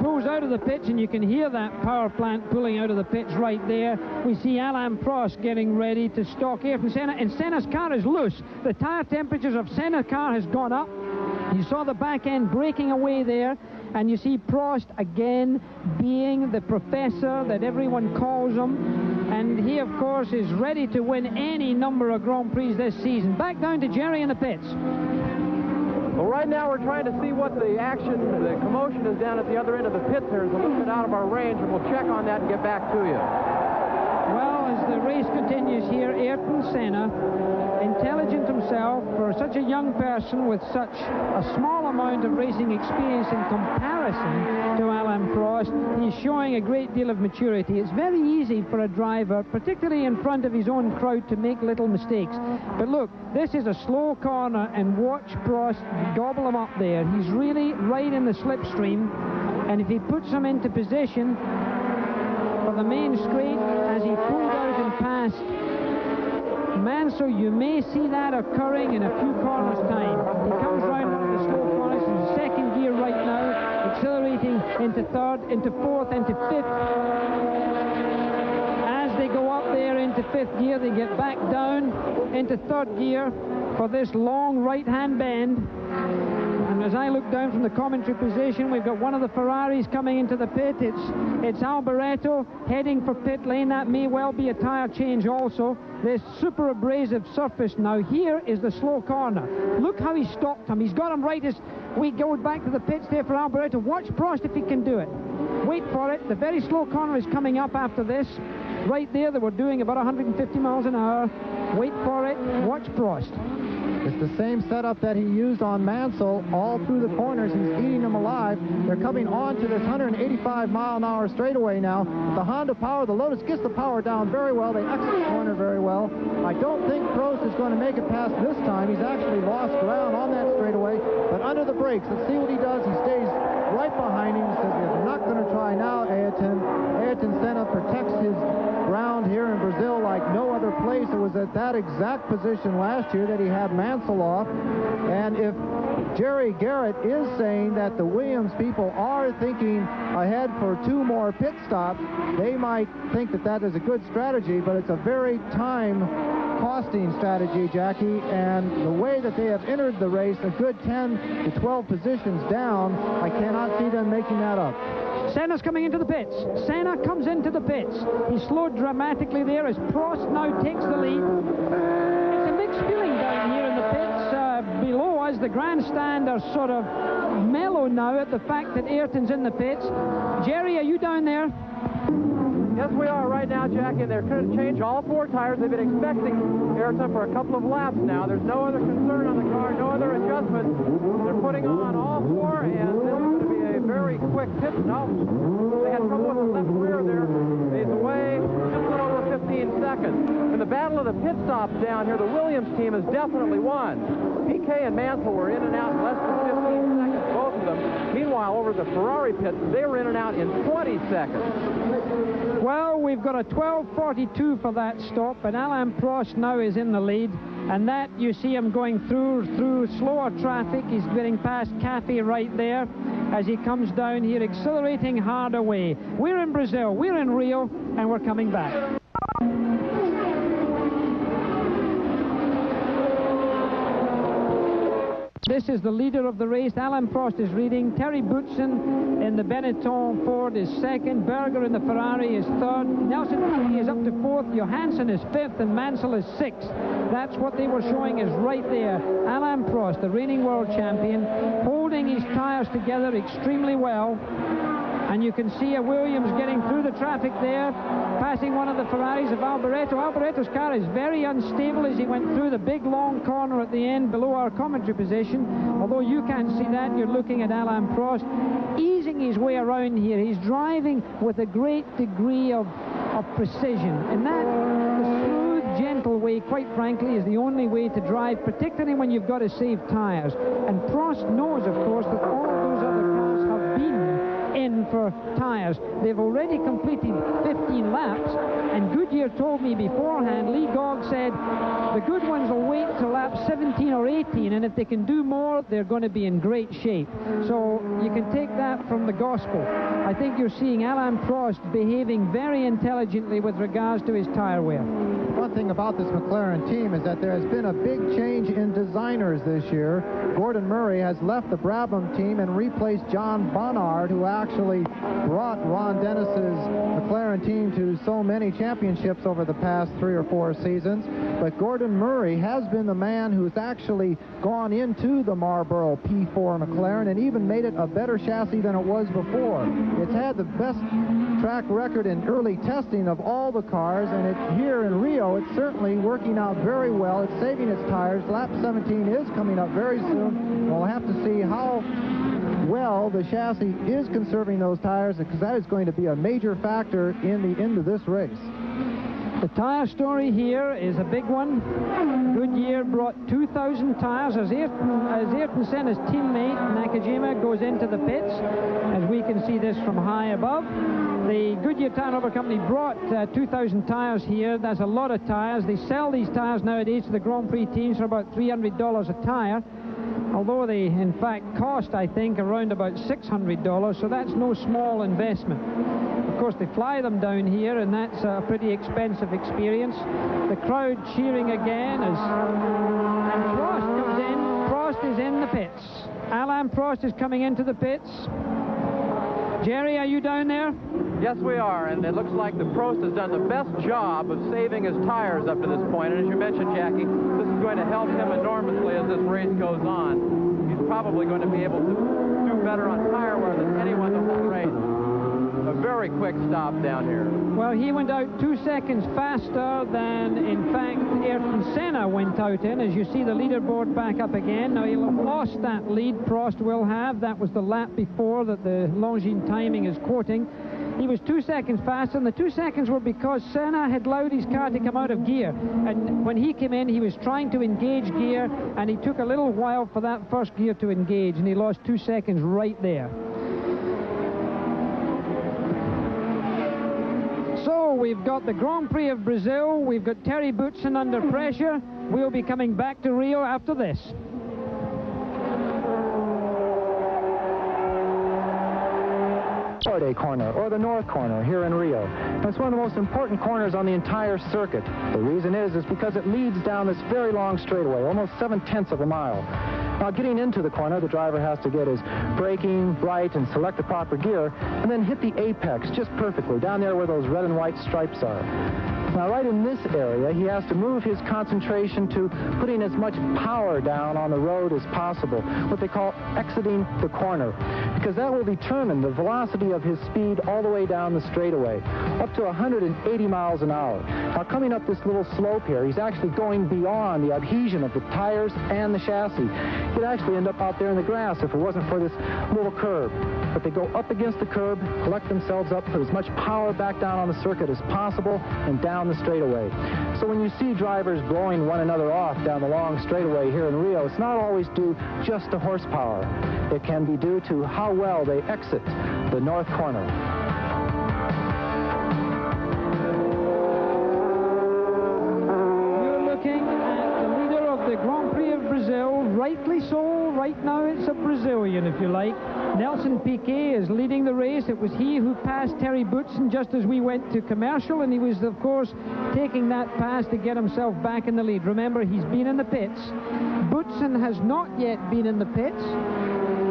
pulls out of the pits, and you can hear that power plant pulling out of the pits right there, we see Alain Prost getting ready to stock Ayrton Senna, and Senna's car is loose. The tire temperatures of Senna's car has gone up. You saw the back end breaking away there, and you see Prost again being the professor that everyone calls him, and he of course is ready to win any number of Grand Prix this season. Back down to Jerry in the pits. Well, right now we're trying to see what the action, the commotion is down at the other end of the pits here. It's a little bit out of our range, and we'll check on that and get back to you. Well, as the race continues here, Ayrton Senna, intelligent himself, for such a young person with such a small amount of racing experience in comparison to Alain Prost, he's showing a great deal of maturity. It's very easy for a driver, particularly in front of his own crowd, to make little mistakes. But look, this is a slow corner, and watch Prost gobble him up there. He's really right in the slipstream, and if he puts him into position for the main straight, as he pulled out and passed Mansell, you may see that occurring in a few corners' time. He comes round one of the slow corners in second gear right now, accelerating into third, into fourth, into fifth. As they go up there into fifth gear, they get back down into third gear for this long right-hand bend. And as I look down from the commentary position, we've got one of the Ferraris coming into the pit. It's Alboreto heading for pit lane. That may well be a tire change also. This super abrasive surface. Now here is the slow corner. Look how he stopped him. He's got him right as we go back to the pits there for Alboreto. Watch Prost if he can do it. Wait for it. The very slow corner is coming up after this. Right there, they were doing about 150 miles an hour. Wait for it. Watch Prost. It's the same setup that he used on Mansell all through the corners. He's eating them alive. They're coming on to this 185-mile-an-hour straightaway now. The Honda power, the Lotus gets the power down very well. They exit the corner very well. I don't think Prost is going to make it past this time. He's actually lost ground on that straightaway, but under the brakes, let's see what he does. He stays right behind him. He says, "I'm not going to try now, Ayrton." Ayrton Senna protects his ground here in Brazil like no other place. It was at that exact position last year that he had Mansell off. And if Jerry Garrett is saying that the Williams people are thinking ahead for 2 more pit stops, they might think that that is a good strategy, but it's a very time-costing strategy, Jackie, and the way that they have entered the race, a good 10 to 12 positions down, I cannot see them making that up. Senna's coming into the pits. Senna comes into the pits. He slowed dramatically there as Prost now takes the lead. It's a mixed feeling down here in the pits. Below us, the grandstand are sort of mellow now at the fact that Ayrton's in the pits. Jerry, are you down there? Yes, we are right now, Jackie, and they're going to change all 4 tires. They've been expecting Ayrton for a couple of laps now. There's no other concern on the car, no other adjustments. They're putting on all 4, and this is going to be a very quick pit stop. They had trouble with the left rear there. He's away just a little over 15 seconds. In the battle of the pit stops down here, the Williams team has definitely won. Piquet and Mansell were in and out in less than 15 seconds, both of them. Meanwhile, over the Ferrari pits, they were in and out in 20 seconds. Well, we've got a 12:42 for that stop, and Alain Prost now is in the lead, and that you see him going through slower traffic. He's getting past Cafe right there as he comes down here, accelerating hard away. We're in Brazil, we're in Rio, and we're coming back. This is the leader of the race. Alain Prost is leading. Terry Boutsen in the Benetton Ford is second. Berger in the Ferrari is third. Nelson Piquet is up to fourth. Johansson is fifth, and Mansell is sixth. That's what they were showing is right there. Alain Prost, the reigning world champion, holding his tires together extremely well. And you can see a Williams getting through the traffic there, passing one of the Ferraris of Alboreto. Alboreto's car is very unstable as he went through the big long corner at the end below our commentary position. Although you can't see that, you're looking at Alain Prost easing his way around here. He's driving with a great degree of precision. And that, the smooth, gentle way, quite frankly, is the only way to drive, particularly when you've got to save tires. And Prost knows, of course, that all of those other cars have been in for tires. They've already completed 15 laps, and Goodyear told me beforehand, Lee Gogg said, the good ones will wait till lap 17 or 18, and if they can do more, they're going to be in great shape. So you can take that from the gospel. I think you're seeing Alain Prost behaving very intelligently with regards to his tire wear. One thing about this McLaren team is that there has been a big change in designers this year. Gordon Murray has left the Brabham team and replaced John Bonnard, who actually brought Ron Dennis's McLaren team to so many championships over the past 3 or 4 seasons. But Gordon Murray has been the man who's actually gone into the Marlboro P4 McLaren and even made it a better chassis than it was before. It's had the best track record in early testing of all the cars, and here in Rio, it's certainly working out very well. It's saving its tires. Lap 17 is coming up very soon. We'll have to see how well the chassis is conserving those tires, because that is going to be a major factor in the end of this race. The tire story here is a big one. Goodyear brought 2,000 tires as Ayrton Senna's teammate Nakajima goes into the pits, as we can see this from high above. The Goodyear Tire and Rubber Company brought 2,000 tires here. That's a lot of tires. They sell these tires nowadays to the Grand Prix teams for about $300 a tire, although they in fact cost, I think, around about $600, so that's no small investment. Of course, they fly them down here, and that's a pretty expensive experience. The crowd cheering again as and Prost comes in. Prost is in the pits. Alain Prost is coming into the pits. Jerry, are you down there? Yes, we are, and it looks like the Prost has done the best job of saving his tires up to this point. And as you mentioned, Jackie, this is going to help him enormously as this race goes on. He's probably going to be able to do better on tire wear than anyone the whole race. a very quick stop down here. Well, he went out 2 seconds faster than, in fact, Ayrton Senna went out in. As you see the leaderboard back up again. Now, he'll have lost that lead, Prost will have. That was the lap before that the Longines timing is quoting. He was 2 seconds faster, and the 2 seconds were because Senna had allowed his car to come out of gear. And when he came in, he was trying to engage gear, and he took a little while for that first gear to engage, and he lost 2 seconds right there. So we've got the Grand Prix of Brazil, we've got Terry Boutsen under pressure. We'll be coming back to Rio after this. Norte corner, or the North corner here in Rio. It's one of the most important corners on the entire circuit. The reason is because it leads down this very long straightaway, almost 7/10 of a mile. Now, getting into the corner, the driver has to get his braking right and select the proper gear, and then hit the apex just perfectly, down there where those red and white stripes are. Now, right in this area, he has to move his concentration to putting as much power down on the road as possible, what they call exiting the corner, because that will determine the velocity of his speed all the way down the straightaway, up to 180 miles an hour. Now, coming up this little slope here, he's actually going beyond the adhesion of the tires and the chassis. He'd actually end up out there in the grass if it wasn't for this little curb. But they go up against the curb, collect themselves up, put as much power back down on the circuit as possible, and down the straightaway. So when you see drivers blowing one another off down the long straightaway here in Rio, it's not always due just to horsepower. It can be due to how well they exit the north corner. You're looking at the leader of the Grand Prix of Brazil, rightly so. Right now it's a Brazilian, if you like. Nelson Piquet is leading the race. It was he who passed Terry Boutsen just as we went to commercial, and he was, of course, taking that pass to get himself back in the lead. Remember, he's been in the pits. Boutsen has not yet been in the pits,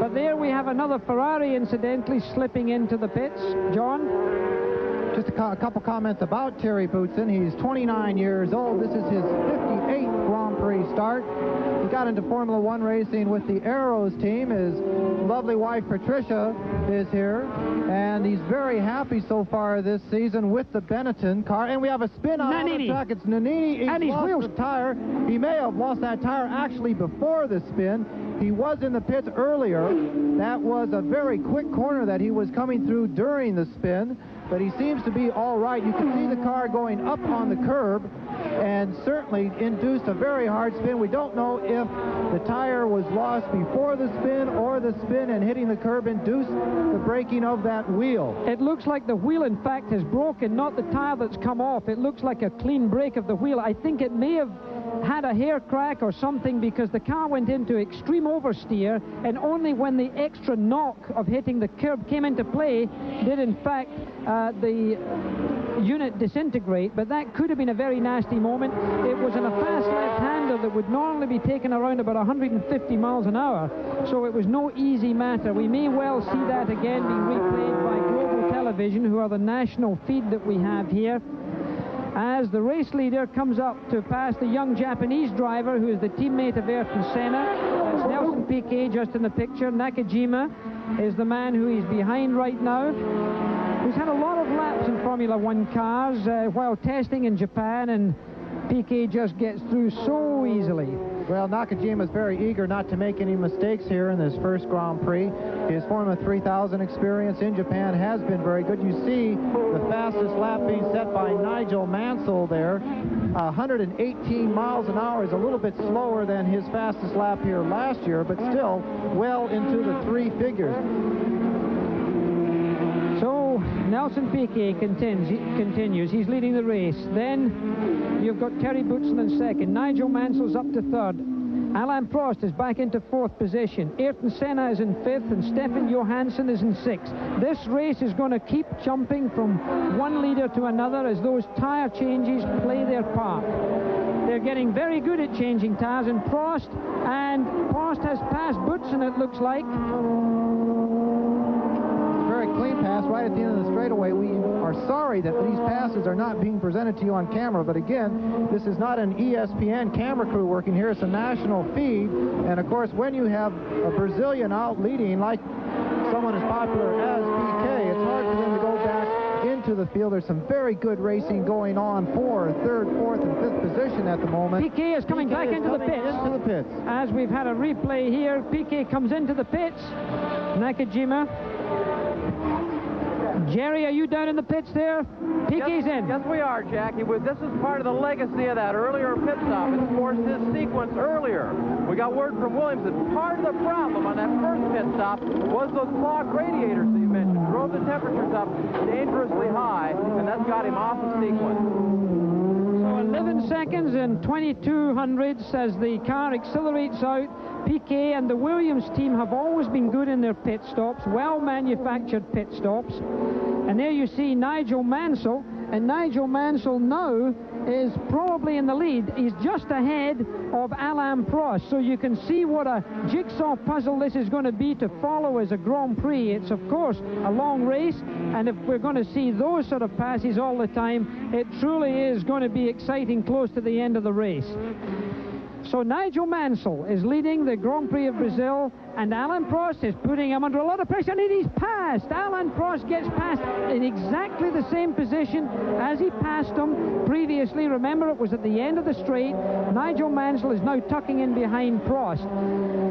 but there we have another Ferrari, incidentally, slipping into the pits. John? Just a couple comments about Terry Boutsen. He's 29 years old. This is his 58th Grand Prix start. He got into Formula One racing with the Arrows team. His lovely wife Patricia is here, and he's very happy so far this season with the Benetton car. And we have a spin out on the track. It's Nannini. He's lost the tire. He may have lost that tire actually before the spin. He was in the pits earlier. That was a very quick corner that he was coming through during the spin, but he seems to be all right. You can see the car going up on the curb and certainly induced a very hard spin. We don't know if the tire was lost before the spin or the spin and hitting the curb induced the breaking of that wheel. It looks like the wheel, in fact, has broken, not the tire that's come off. It looks like a clean break of the wheel. I think it may have had a hair crack or something, because the car went into extreme oversteer, and only when the extra knock of hitting the curb came into play did, in fact, the unit disintegrate. But that could have been a very nasty moment. It was in a fast left-hander that would normally be taken around about 150 miles an hour, so it was no easy matter. We may well see that again being replayed by Global Television, who are the national feed that we have here, as the race leader comes up to pass the young Japanese driver who is the teammate of Ayrton Senna. That's Nelson Piquet just in the picture. Nakajima is the man who is behind right now. He's had a lot of laps in Formula One cars while testing in Japan, and Piquet just gets through so easily. Well, Nakajima is very eager not to make any mistakes here in this first Grand Prix. His Formula 3000 experience in Japan has been very good. You see the fastest lap being set by Nigel Mansell there. 118 miles an hour is a little bit slower than his fastest lap here last year, but still well into the three figures. So Nelson Piquet continues. He's leading the race. Then you've got Terry Boutsen in second. Nigel Mansell's up to third. Alain Prost is back into fourth position. Ayrton Senna is in fifth, and Stefan Johansson is in sixth. This race is going to keep jumping from one leader to another as those tire changes play their part. They're getting very good at changing tires, and Prost has passed Boutsen, it looks like. Very clean pass right at the end of the straightaway. We are sorry that these passes are not being presented to you on camera, but again, this is not an ESPN camera crew working here. It's a national feed, and of course, when you have a Brazilian out leading like someone as popular as Piquet, it's hard for them to go back into the field. There's some very good racing going on for third, fourth, and fifth position at the moment. Piquet is coming back into the pits. As we've had a replay here, Piquet comes into the pits. Nakajima. Jerry, are you down in the pits there? Piquet's in. Yes, we are, Jackie. This is part of the legacy of that earlier pit stop. It's forced his sequence earlier. We got word from Williams that part of the problem on that first pit stop was those clogged radiators that you mentioned. Drove the temperatures up dangerously high, and that's got him off the sequence. So 11 seconds and 22 hundredths as the car accelerates out. Piquet and the Williams team have always been good in their pit stops, well-manufactured pit stops. And there you see Nigel Mansell, and Nigel Mansell now is probably in the lead. He's just ahead of Alain Prost, so you can see what a jigsaw puzzle this is going to be to follow as a Grand Prix. It's, of course, a long race, and if we're going to see those sort of passes all the time, it truly is going to be exciting close to the end of the race. So Nigel Mansell is leading the Grand Prix of Brazil, and Alain Prost is putting him under a lot of pressure, and he's passed. Alain Prost gets passed in exactly the same position as he passed him previously. Remember, it was at the end of the straight. Nigel Mansell is now tucking in behind Prost.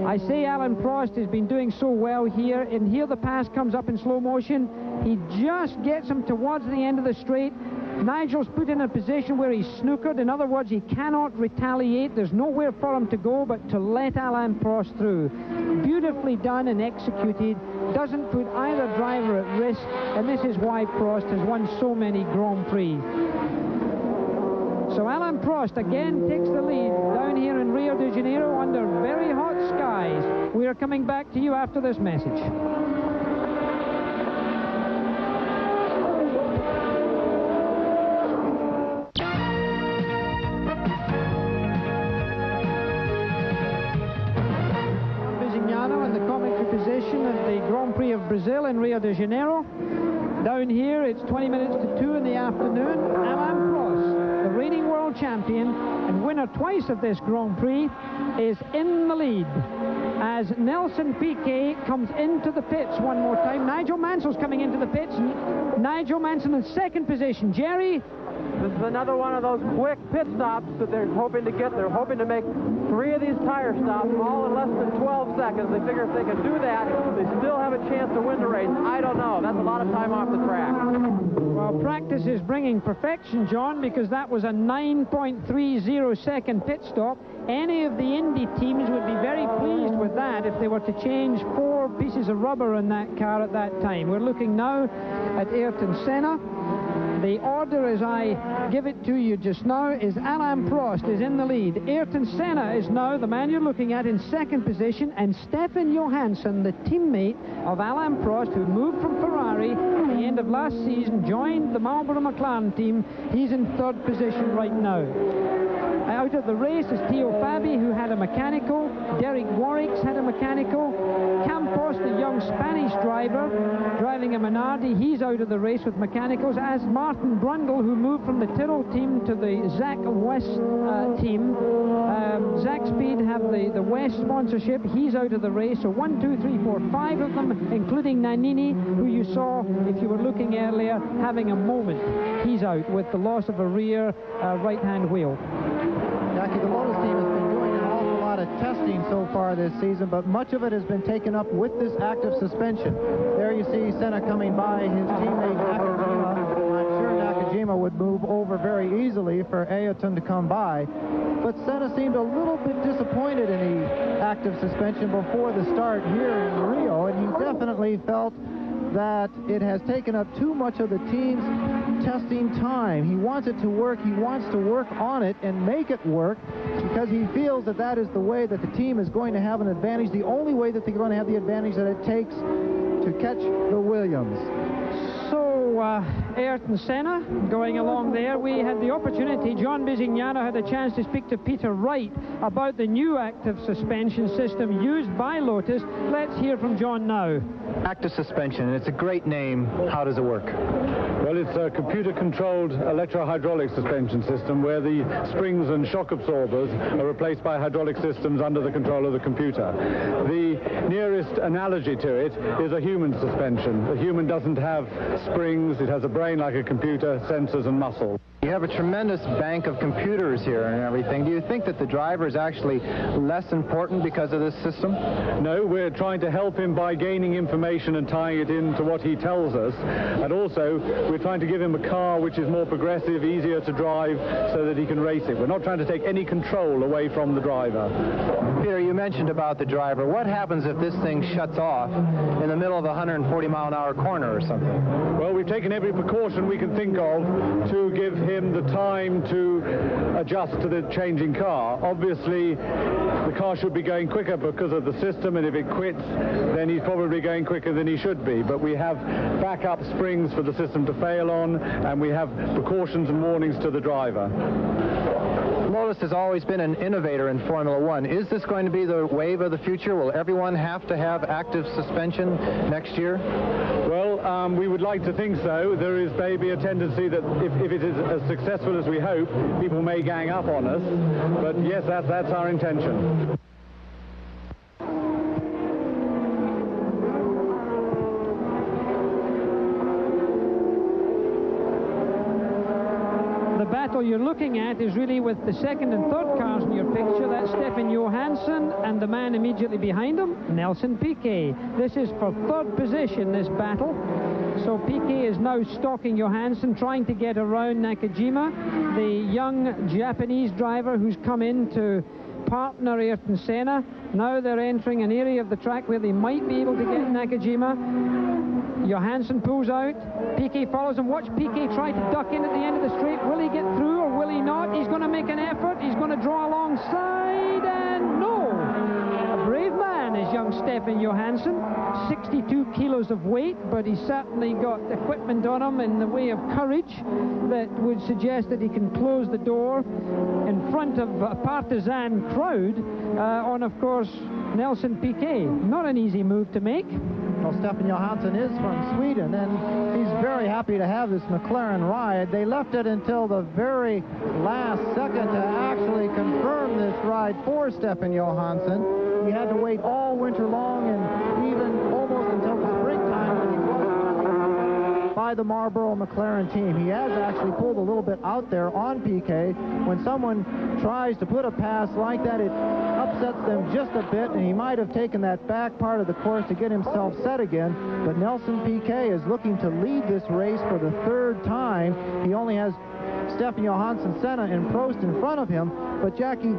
I say Alain Prost has been doing so well here, and here the pass comes up in slow motion. He just gets him towards the end of the straight. Nigel's put in a position where he's snookered. In other words, he cannot retaliate. There's nowhere for him to go but to let Alain Prost through. Beautifully done and executed. Doesn't put either driver at risk, and this is why Prost has won so many Grand Prix. So Alain Prost again takes the lead down here in Rio de Janeiro under very hot skies. We are coming back to you after this message. Of Brazil in Rio de Janeiro. Down here it's 20 minutes to 2 in the afternoon. Alain Prost, the reigning world champion and winner twice of this Grand Prix, is in the lead as Nelson Piquet comes into the pits one more time. Nigel Mansell's coming into the pits. Nigel Mansell in second position. Jerry? This is another one of those quick pit stops that they're hoping to get. They're hoping to make 3 of these tire stops all in less than 12 seconds. They figure if they can do that, they still have a chance to win the race. I don't know. That's a lot of time off the track. Well, practice is bringing perfection, John, because that was a 9.30 second pit stop. Any of the Indy teams would be very pleased with that if they were to change 4 pieces of rubber in that car at that time. We're looking now at Ayrton Senna. The order as I give it to you just now is Alain Prost is in the lead. Ayrton Senna is now the man you're looking at in second position, and Stefan Johansson, the teammate of Alain Prost, who moved from Ferrari at the end of last season, joined the Marlboro McLaren team. He's in third position right now. Out of the race is Theo Fabi, who had a mechanical. Derek Warwick's had a mechanical. Campos, the young Spanish driver, driving a Minardi, he's out of the race with mechanicals, as Martin Brundle, who moved from the Tyrrell team to the Zach West team. Zach Speed have the West sponsorship. He's out of the race. So 1, 2, 3, 4, 5 of them, including Nannini, who you saw, if you were looking earlier, having a moment. He's out with the loss of a rear right-hand wheel. Jackie, the Lotus team has been doing an awful lot of testing so far this season, but much of it has been taken up with this active suspension. There you see Senna coming by his teammate Nakajima. I'm sure Nakajima would move over very easily for Ayrton to come by, but Senna seemed a little bit disappointed in the active suspension before the start here in Rio, and he definitely felt that it has taken up too much of the team's testing time. He wants it to work. He wants to work on it and make it work because he feels that that is the way that the team is going to have an advantage, the only way that they're going to have the advantage that it takes to catch the Williams. So, Ayrton Senna going along there. We had the opportunity, John Bisignano had a chance to speak to Peter Wright about the new active suspension system used by Lotus. Let's hear from John now. Active suspension, it's a great name. How does it work? Well, it's a computer-controlled electro-hydraulic suspension system where the springs and shock absorbers are replaced by hydraulic systems under the control of the computer. The nearest analogy to it is a human suspension. The human doesn't have springs springs, it has a brain like a computer, sensors and muscle. You have a tremendous bank of computers here and everything. Do you think that the driver is actually less important because of this system? No, we're trying to help him by gaining information and tying it into what he tells us. And also, we're trying to give him a car which is more progressive, easier to drive, so that he can race it. We're not trying to take any control away from the driver. Peter, you mentioned about the driver. What happens if this thing shuts off in the middle of a 140-mile-an-hour corner or something? Well, we've taken every precaution we can think of to give him the time to adjust to the changing car. Obviously, the car should be going quicker because of the system, and if it quits, then he's probably going quicker than he should be. But we have backup springs for the system to fail on, and we have precautions and warnings to the driver. Lotus has always been an innovator in Formula One. Is this going to be the wave of the future? Will everyone have to have active suspension next year? Well, we would like to think so. There is maybe a tendency that if it is as successful as we hope, people may gang up on us. But yes, that's our intention. The battle you're looking at is really with the second and third cars in your picture. That's Stefan Johansson and the man immediately behind him, Nelson Piquet. This is for third position, this battle. So Piquet is now stalking Johansson, trying to get around Nakajima, the young Japanese driver who's come in to partner Ayrton Senna. Now they're entering an area of the track where they might be able to get Nakajima. Johansson pulls out. Piquet follows him. Watch Piquet try to duck in at the end of the straight. Will he get through or will he not? He's going to make an effort. He's going to draw alongside, and no! A brave man is young Stefan Johansson. 62 kilos of weight, but he's certainly got equipment on him in the way of courage that would suggest that he can close the door in front of a partisan crowd on, of course, Nelson Piquet. Not an easy move to make. Well, Stefan Johansson is from Sweden, and he's very happy to have this McLaren ride. They left it until the very last second to actually confirm this ride for Stefan Johansson. He had to wait all winter long and even almost until the springtime when he was by the Marlboro McLaren team. He has actually pulled a little bit out there on Piquet. When someone tries to put a pass like that, it upsets them just a bit, and he might have taken that back part of the course to get himself set again. But Nelson Piquet is looking to lead this race for the third time. He only has Stefan Johansson, Senna, and Prost in front of him. But Jackie,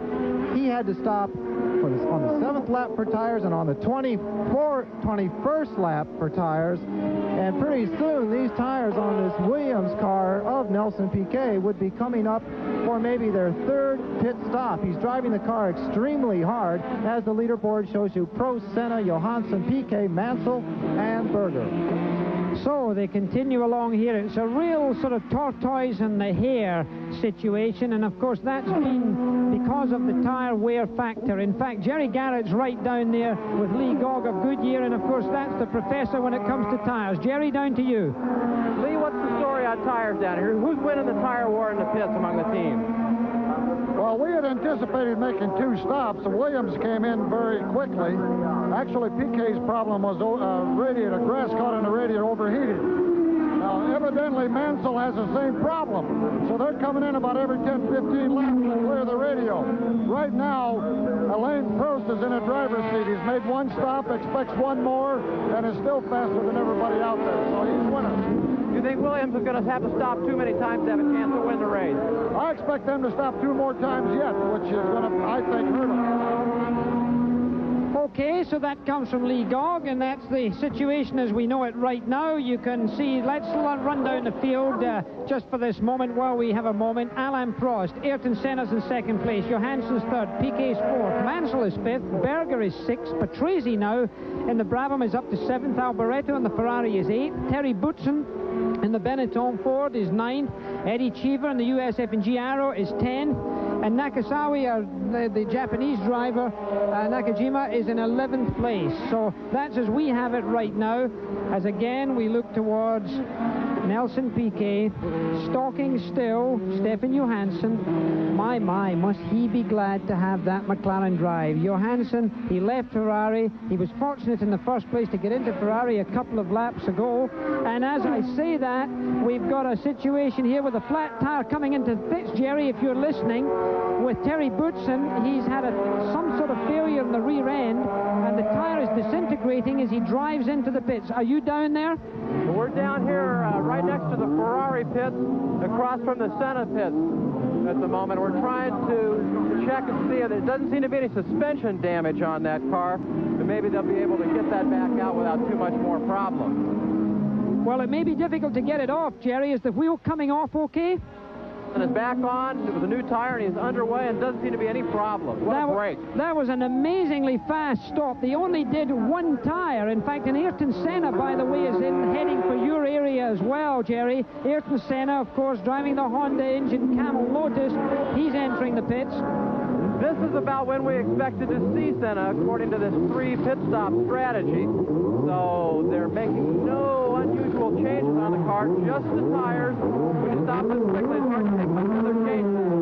he had to stop for this, on the 7th lap for tires and on the 21st lap for tires. And pretty soon, these tires on this Williams car of Nelson Piquet would be coming up for maybe their third pit stop. He's driving the car extremely hard, as the leaderboard shows you: Prost, Senna, Johansson, Piquet, Mansell, and Berger. So they continue along here. It's a real sort of tortoise and the hare situation, and of course that's been because of the tire wear factor. In fact, Jerry Garrett's right down there with Lee Gogg of Goodyear, and of course that's the professor when it comes to tires. Jerry, down to you. Lee, what's the story on tires down here? Who's winning the tire war in the pits among the teams? Well, we had anticipated making 2 stops, and Williams came in very quickly. Actually, Piquet's problem was radiator, grass caught in the radiator overheated. Now, evidently, Mansell has the same problem. So they're coming in about every 10, 15 laps to clear the radio. Right now, Alain Prost is in a driver's seat. He's made 1 stop, expects 1 more, and is still faster than everybody out there. So he's winning. You think Williams is going to have to stop too many times to have a chance to win the race? I expect them to stop 2 more times yet, which is going to, I think, hurt them. Okay, so that comes from Lee Gogg, and that's the situation as we know it right now. You can see, let's run down the field just for this moment while we have a moment. Alain Prost, Ayrton Senna's in 2nd place, Johansson's 3rd, Piquet's 4th, Mansell is 5th, Berger is 6th, Patrese now in the Brabham is up to 7th, Alboreto in the Ferrari is 8th, Terry Boutsen in the Benetton Ford is 9th, Eddie Cheever in the USF&G Arrow is 10th, and Nakasawa, the Japanese driver, Nakajima, is in 11th place. So that's as we have it right now, as again we look towards Nelson Piquet, stalking still, Stefan Johansson. My, must he be glad to have that McLaren drive. Johansson, he left Ferrari. He was fortunate in the first place to get into Ferrari a couple of laps ago. And as I say that, we've got a situation here with a flat tire coming into the pits, Jerry, if you're listening, with Terry Boutsen. He's had some sort of failure in the rear end, and the tire is disintegrating as he drives into the pits. Are you down there? We're down here right next to the Ferrari pits, across from the Senna pits at the moment. We're trying to check and see. There doesn't seem to be any suspension damage on that car, but maybe they'll be able to get that back out without too much more problem. Well, it may be difficult to get it off, Jerry. Is the wheel coming off okay? And is back on with a new tire, and he's underway, and doesn't seem to be any problem. What a break. That was an amazingly fast stop. They only did one tire. In fact, and Ayrton Senna, by the way, is heading for your area as well, Jerry. Ayrton Senna, of course, driving the Honda engine Camel Lotus. He's entering the pits. This is about when we expected to see Senna, according to this 3 pit stop strategy. So they're making no unusual changes on the car, just the tires. When you stop this quickly, it's hard to make much other changes.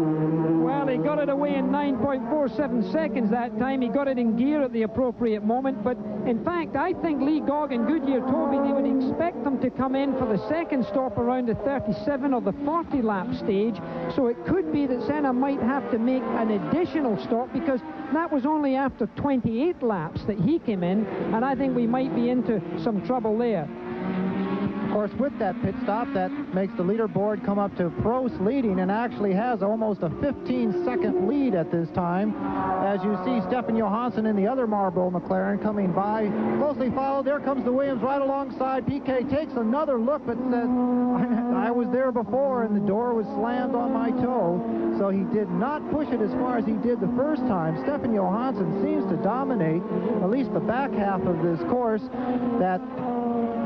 Well, he got it away in 9.47 seconds that time. He got it in gear at the appropriate moment. But in fact, I think Lee Gogg and Goodyear told me they would expect them to come in for the second stop around the 37 or the 40 lap stage. So it could be that Senna might have to make an additional stop, because that was only after 28 laps that he came in, and I think we might be into some trouble there. Of course, with that pit stop, that makes the leaderboard come up to Prost leading, and actually has almost a 15-second lead at this time. As you see, Stefan Johansson in the other Marlboro McLaren coming by, closely followed. There comes the Williams right alongside. Piquet takes another look, but says, I was there before, and the door was slammed on my toe. So he did not push it as far as he did the first time. Stefan Johansson seems to dominate at least the back half of this course.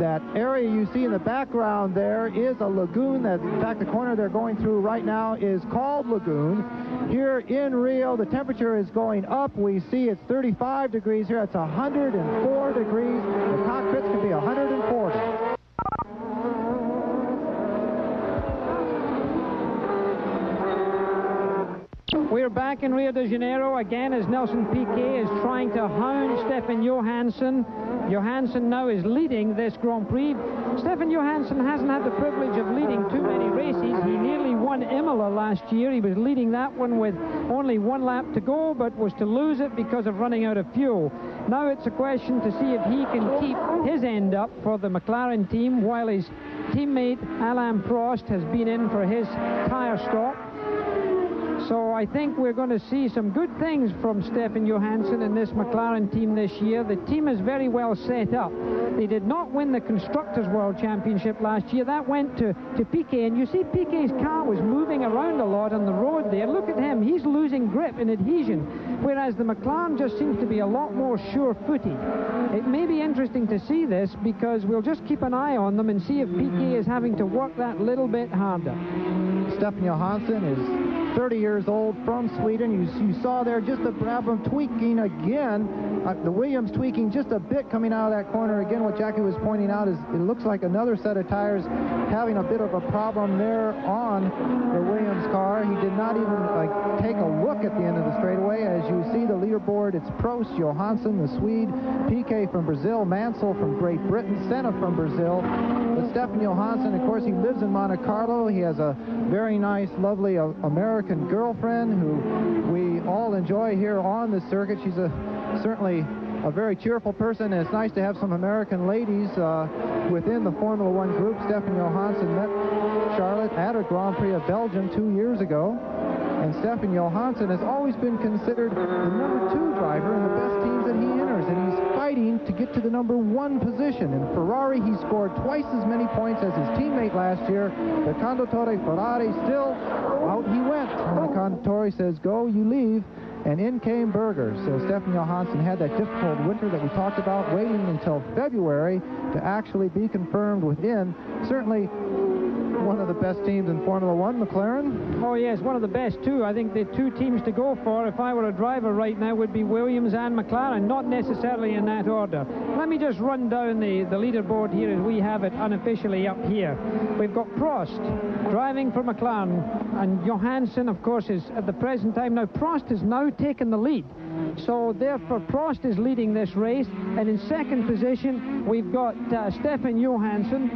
That area you see in the background there is a lagoon. That, in fact, the corner they're going through right now is called Lagoon. Here in Rio, the temperature is going up. We see it's 35 degrees here. It's 104 degrees. The cockpits can be 140. We're back in Rio de Janeiro again as Nelson Piquet is trying to hound Stefan Johansson. Johansson now is leading this Grand Prix. Stefan Johansson hasn't had the privilege of leading too many races. He nearly won Imola last year. He was leading that one with only 1 lap to go, but was to lose it because of running out of fuel. Now it's a question to see if he can keep his end up for the McLaren team, while his teammate Alain Prost has been in for his tire stop. So I think we're going to see some good things from Stefan Johansson in this McLaren team this year. The team is very well set up. They did not win the Constructors' World Championship last year. That went to Piquet. And you see Piquet's car was moving around a lot on the road there. Look at him. He's losing grip and adhesion, whereas the McLaren just seems to be a lot more sure-footed. It may be interesting to see this, because we'll just keep an eye on them and see if Piquet is having to work that little bit harder. Stefan Johansson is 30 years old, from Sweden. You saw there just the Brabham tweaking again. The Williams tweaking just a bit coming out of that corner. Again, what Jackie was pointing out is it looks like another set of tires having a bit of a problem there on the Williams car. He did not even take a look at the end of the straightaway. As you see the leaderboard, it's Prost, Johansson, the Swede, Piquet from Brazil, Mansell from Great Britain, Senna from Brazil. But Stefan Johansson, of course, he lives in Monte Carlo. He has a very nice, lovely American girlfriend who we all enjoy here on the circuit. She's certainly a very cheerful person, and it's nice to have some American ladies within the Formula One group. Stefan Johansson met Charlotte at a Grand Prix of Belgium 2 years ago, and Stefan Johansson has always been considered the number 2 driver in the best teams that he enters, and he's fighting to get to the number 1 position. In Ferrari, he scored twice as many points as his teammate last year. The Conduttore Ferrari, still out he went. And the Conduttore says, go, you leave. And in came Berger. So Stefan Johansson had that difficult winter that we talked about, waiting until February to actually be confirmed within. Certainly one of the best teams in Formula One, McLaren. Oh yes, one of the best too. I think the two teams to go for, if I were a driver right now, would be Williams and McLaren, not necessarily in that order. Let me just run down the leaderboard here as we have it unofficially up here. We've got Prost driving for McLaren, and Johansson, of course, is at the present time. Now, Prost has now taken the lead. So therefore Prost is leading this race, and in second position we've got Stefan Johansson.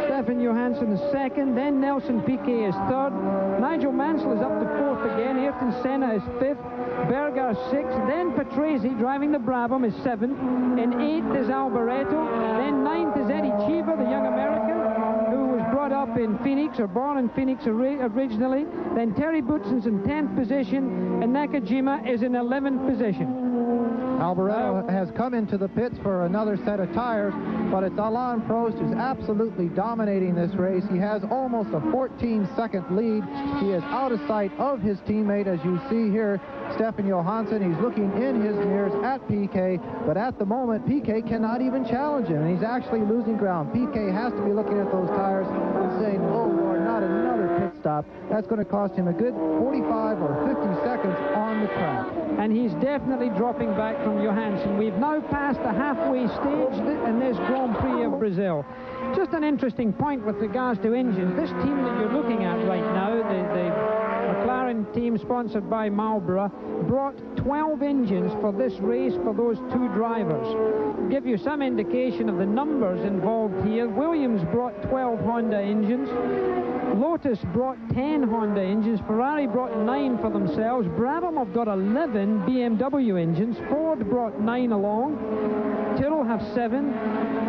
Stefan Johansson is second, then Nelson Piquet is third, Nigel Mansell is up to fourth again, Ayrton Senna is fifth, Berger sixth, then Patrese driving the Brabham is seventh, in eighth is Alboreto, then ninth is Eddie Cheever, the young American, who was brought up in Phoenix, or born in Phoenix originally. Then Terry Bootson's in 10th position, and Nakajima is in 11th position. Alboreto has come into the pits for another set of tires, but it's Alain Prost who's absolutely dominating this race. He has almost a 14-second lead. He is out of sight of his teammate, as you see here, Stefan Johansson. He's looking in his mirrors at Piquet, but at the moment, Piquet cannot even challenge him, and he's actually losing ground. Piquet has to be looking at those tires and saying, oh, Lord, not another pit stop. That's going to cost him a good 45 or 50 seconds on the track. And he's definitely dropping back from Johansson. We've now passed the halfway stage in this Grand Prix of Brazil. Just an interesting point with regards to engines. This team that you're looking at right now, the McLaren team sponsored by Marlboro, brought 12 engines for this race for those two drivers. To give you some indication of the numbers involved here, Williams brought 12 Honda engines, Lotus brought 10 Honda engines, Ferrari brought 9 for themselves, Brabham have got 11 BMW engines, Ford brought 9 along, Tyrrell have 7,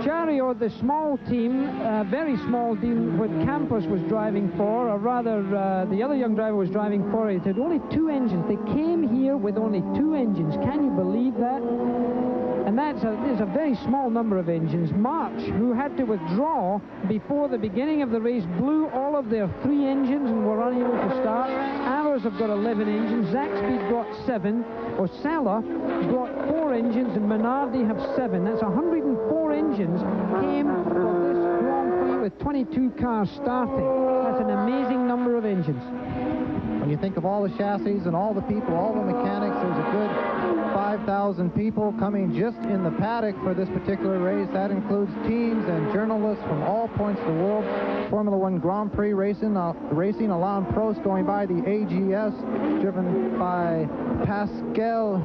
Chariot, the small team, very small team, what Campos was driving for, or rather the other young driver was driving for, it had only 2 engines. They came here with only 2 engines. Can you believe that? And that's a very small number of engines. March, who had to withdraw before the beginning of the race, blew all of their 3 engines and were unable to start. Ours have got 11 engines. Zaxby brought 7. Osella brought 4 engines, and Minardi have 7. That's 104 engines came for this Grand Prix with 22 cars starting. That's an amazing number of engines. When you think of all the chassis and all the people, all the mechanics, there's a good 5,000 people coming just in the paddock for this particular race. That includes teams and journalists from all points of the world. Formula One Grand Prix racing Alain Prost going by the AGS, driven by Pascal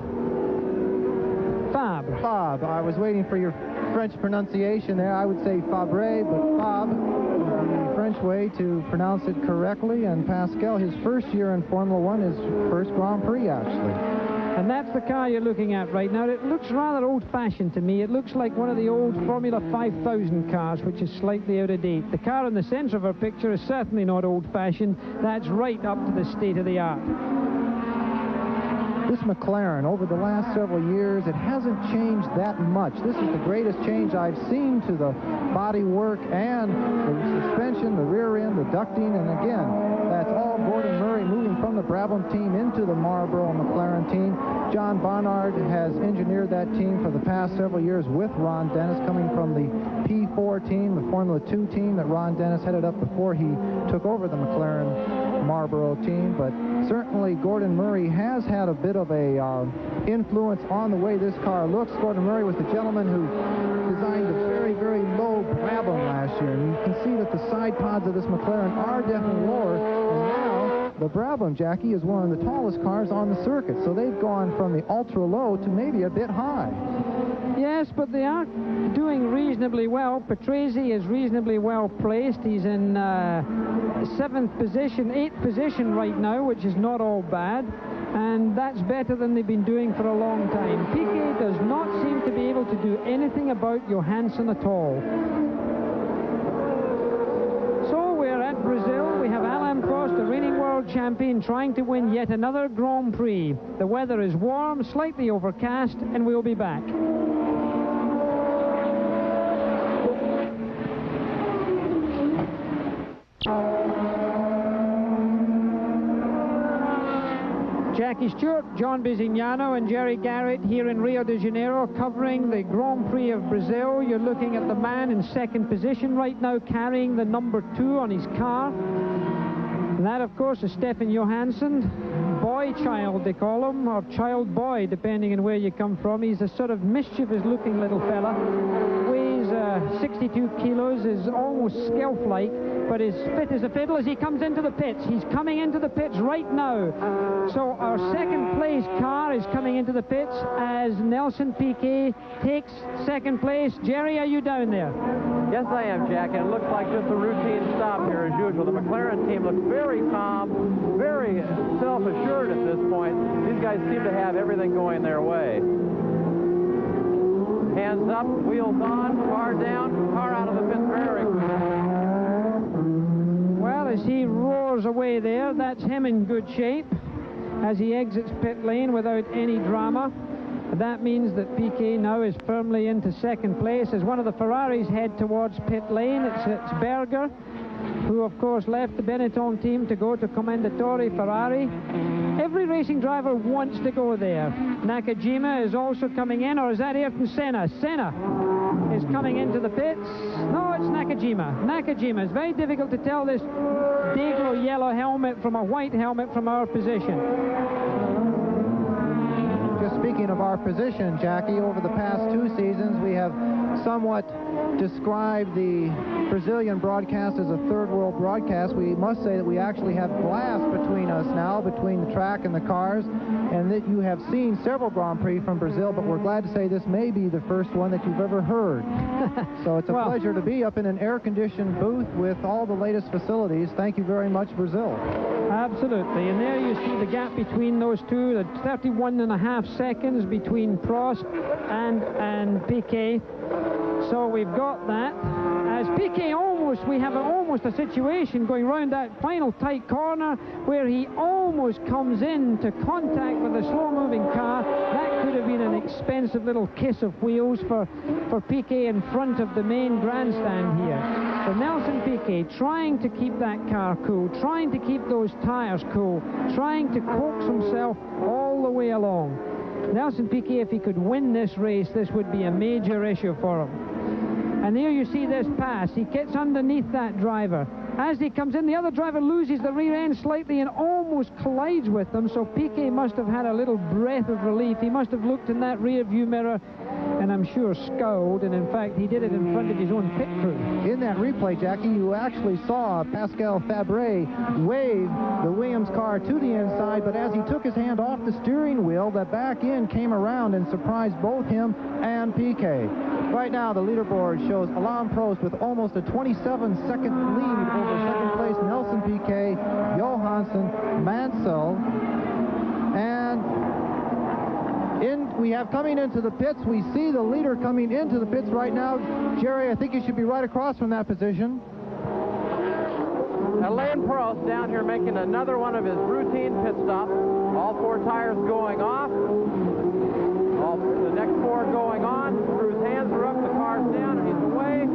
Fabre. I was waiting for your French pronunciation there. I would say Fabre, but Fabre is the French way to pronounce it correctly. And Pascal, his first year in Formula One, his first Grand Prix, actually. And that's the car you're looking at right now. It looks rather old-fashioned to me. It looks like one of the old Formula 5000 cars, which is slightly out of date. The car in the center of our picture is certainly not old-fashioned. That's right up to the state of the art. This McLaren, over the last several years, it hasn't changed that much. This is the greatest change I've seen to the bodywork and the suspension, the rear end, the ducting, and again, that's all Gordon Murray moving from the Brabham team into the Marlboro McLaren team. John Barnard has engineered that team for the past several years with Ron Dennis, coming from the P4 team, the Formula 2 team that Ron Dennis headed up before he took over the McLaren Marlboro team. But certainly Gordon Murray has had a bit of a influence on the way this car looks. Gordon Murray was the gentleman who designed a very, very low Brabham last year, and you can see that the side pods of this McLaren are definitely lower, and now the Brabham, Jackie, is one of the tallest cars on the circuit, so they've gone from the ultra low to maybe a bit high. Yes, but they are doing reasonably well. Patrese is reasonably well placed. He's in 7th position, 8th position right now, which is not all bad. And that's better than they've been doing for a long time. Piquet does not seem to be able to do anything about Johansson at all. So we're at Brazil. We have Alain Prost, the reigning world champion, trying to win yet another Grand Prix. The weather is warm, slightly overcast, and we'll be back. Jackie Stewart, John Bisignano and Jerry Garrett here in Rio de Janeiro covering the Grand Prix of Brazil. You're looking at the man in second position right now carrying the number 2 on his car. And that, of course, is Stefan Johansson. Boy child, they call him, or child boy, depending on where you come from. He's a sort of mischievous-looking little fella. Weighs 62 kilos, is almost Skelf-like, but is fit as a fiddle as he comes into the pits. He's coming into the pits right now. So our second-place car is coming into the pits as Nelson Piquet takes second place. Jerry, are you down there? Yes, I am, Jack, and it looks like just a routine stop here as usual. The McLaren team looks very calm, very self-assured at this point. These guys seem to have everything going their way. Hands up, wheels on, car down, car out of the pit very quickly. Well, as he roars away there, that's him in good shape as he exits pit lane without any drama. That means that Piquet now is firmly into second place as one of the Ferraris head towards pit lane. It's Berger, who of course left the Benetton team to go to Commendatore Ferrari. Every racing driver wants to go there. Nakajima is also coming in, or is that Ayrton Senna? Senna is coming into the pits. No, it's Nakajima. Nakajima. It's very difficult to tell this Dayglow yellow helmet from a white helmet from our position. Speaking of our position, Jackie, over the past 2 seasons, we have somewhat described the Brazilian broadcast as a third world broadcast. We must say that we actually have glass between us now, between the track and the cars, and that you have seen several Grand Prix from Brazil, but we're glad to say this may be the first one that you've ever heard. So it's a pleasure to be up in an air-conditioned booth with all the latest facilities. Thank you very much, Brazil. Absolutely, and there you see the gap between those two, the 31.5 seconds between Prost and Piquet. So we've got that. As Piquet we have almost a situation going round that final tight corner where he almost comes into contact with a slow-moving car. That could have been an expensive little kiss of wheels for Piquet in front of the main grandstand here. So Nelson Piquet trying to keep that car cool, trying to keep those tires cool, trying to coax himself all the way along. Nelson Piquet, if he could win this race, this would be a major issue for him. And there you see this pass. He gets underneath that driver. As he comes in, the other driver loses the rear end slightly and almost collides with them, so Piquet must have had a little breath of relief. He must have looked in that rear view mirror and I'm sure scowled, and in fact he did it in front of his own pit crew. In that replay, Jackie, you actually saw Pascal Fabre wave the Williams car to the inside, but as he took his hand off the steering wheel, the back end came around and surprised both him and Piquet. Right now, the leaderboard shows Alain Prost with almost a 27-second lead over second place Nelson Piquet, Johansson, Mansell, and we have coming into the pits, we see the leader coming into the pits right now. Jerry, I think you should be right across from that position. Alain Prost down here making another one of his routine pit stops. All 4 tires going off. The next 4 going on. Crew's hands are up, the car's down, and he's away.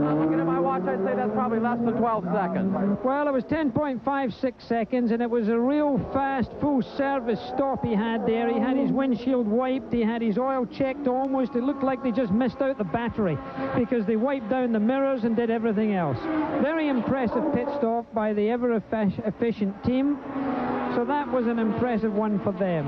Looking at my watch, I'd say that's probably less than 12 seconds. Well, it was 10.56 seconds, and it was a real fast, full-service stop he had there. He had his windshield wiped, he had his oil checked almost. It looked like they just missed out the battery because they wiped down the mirrors and did everything else. Very impressive pit stop by the ever-efficient team. So that was an impressive one for them.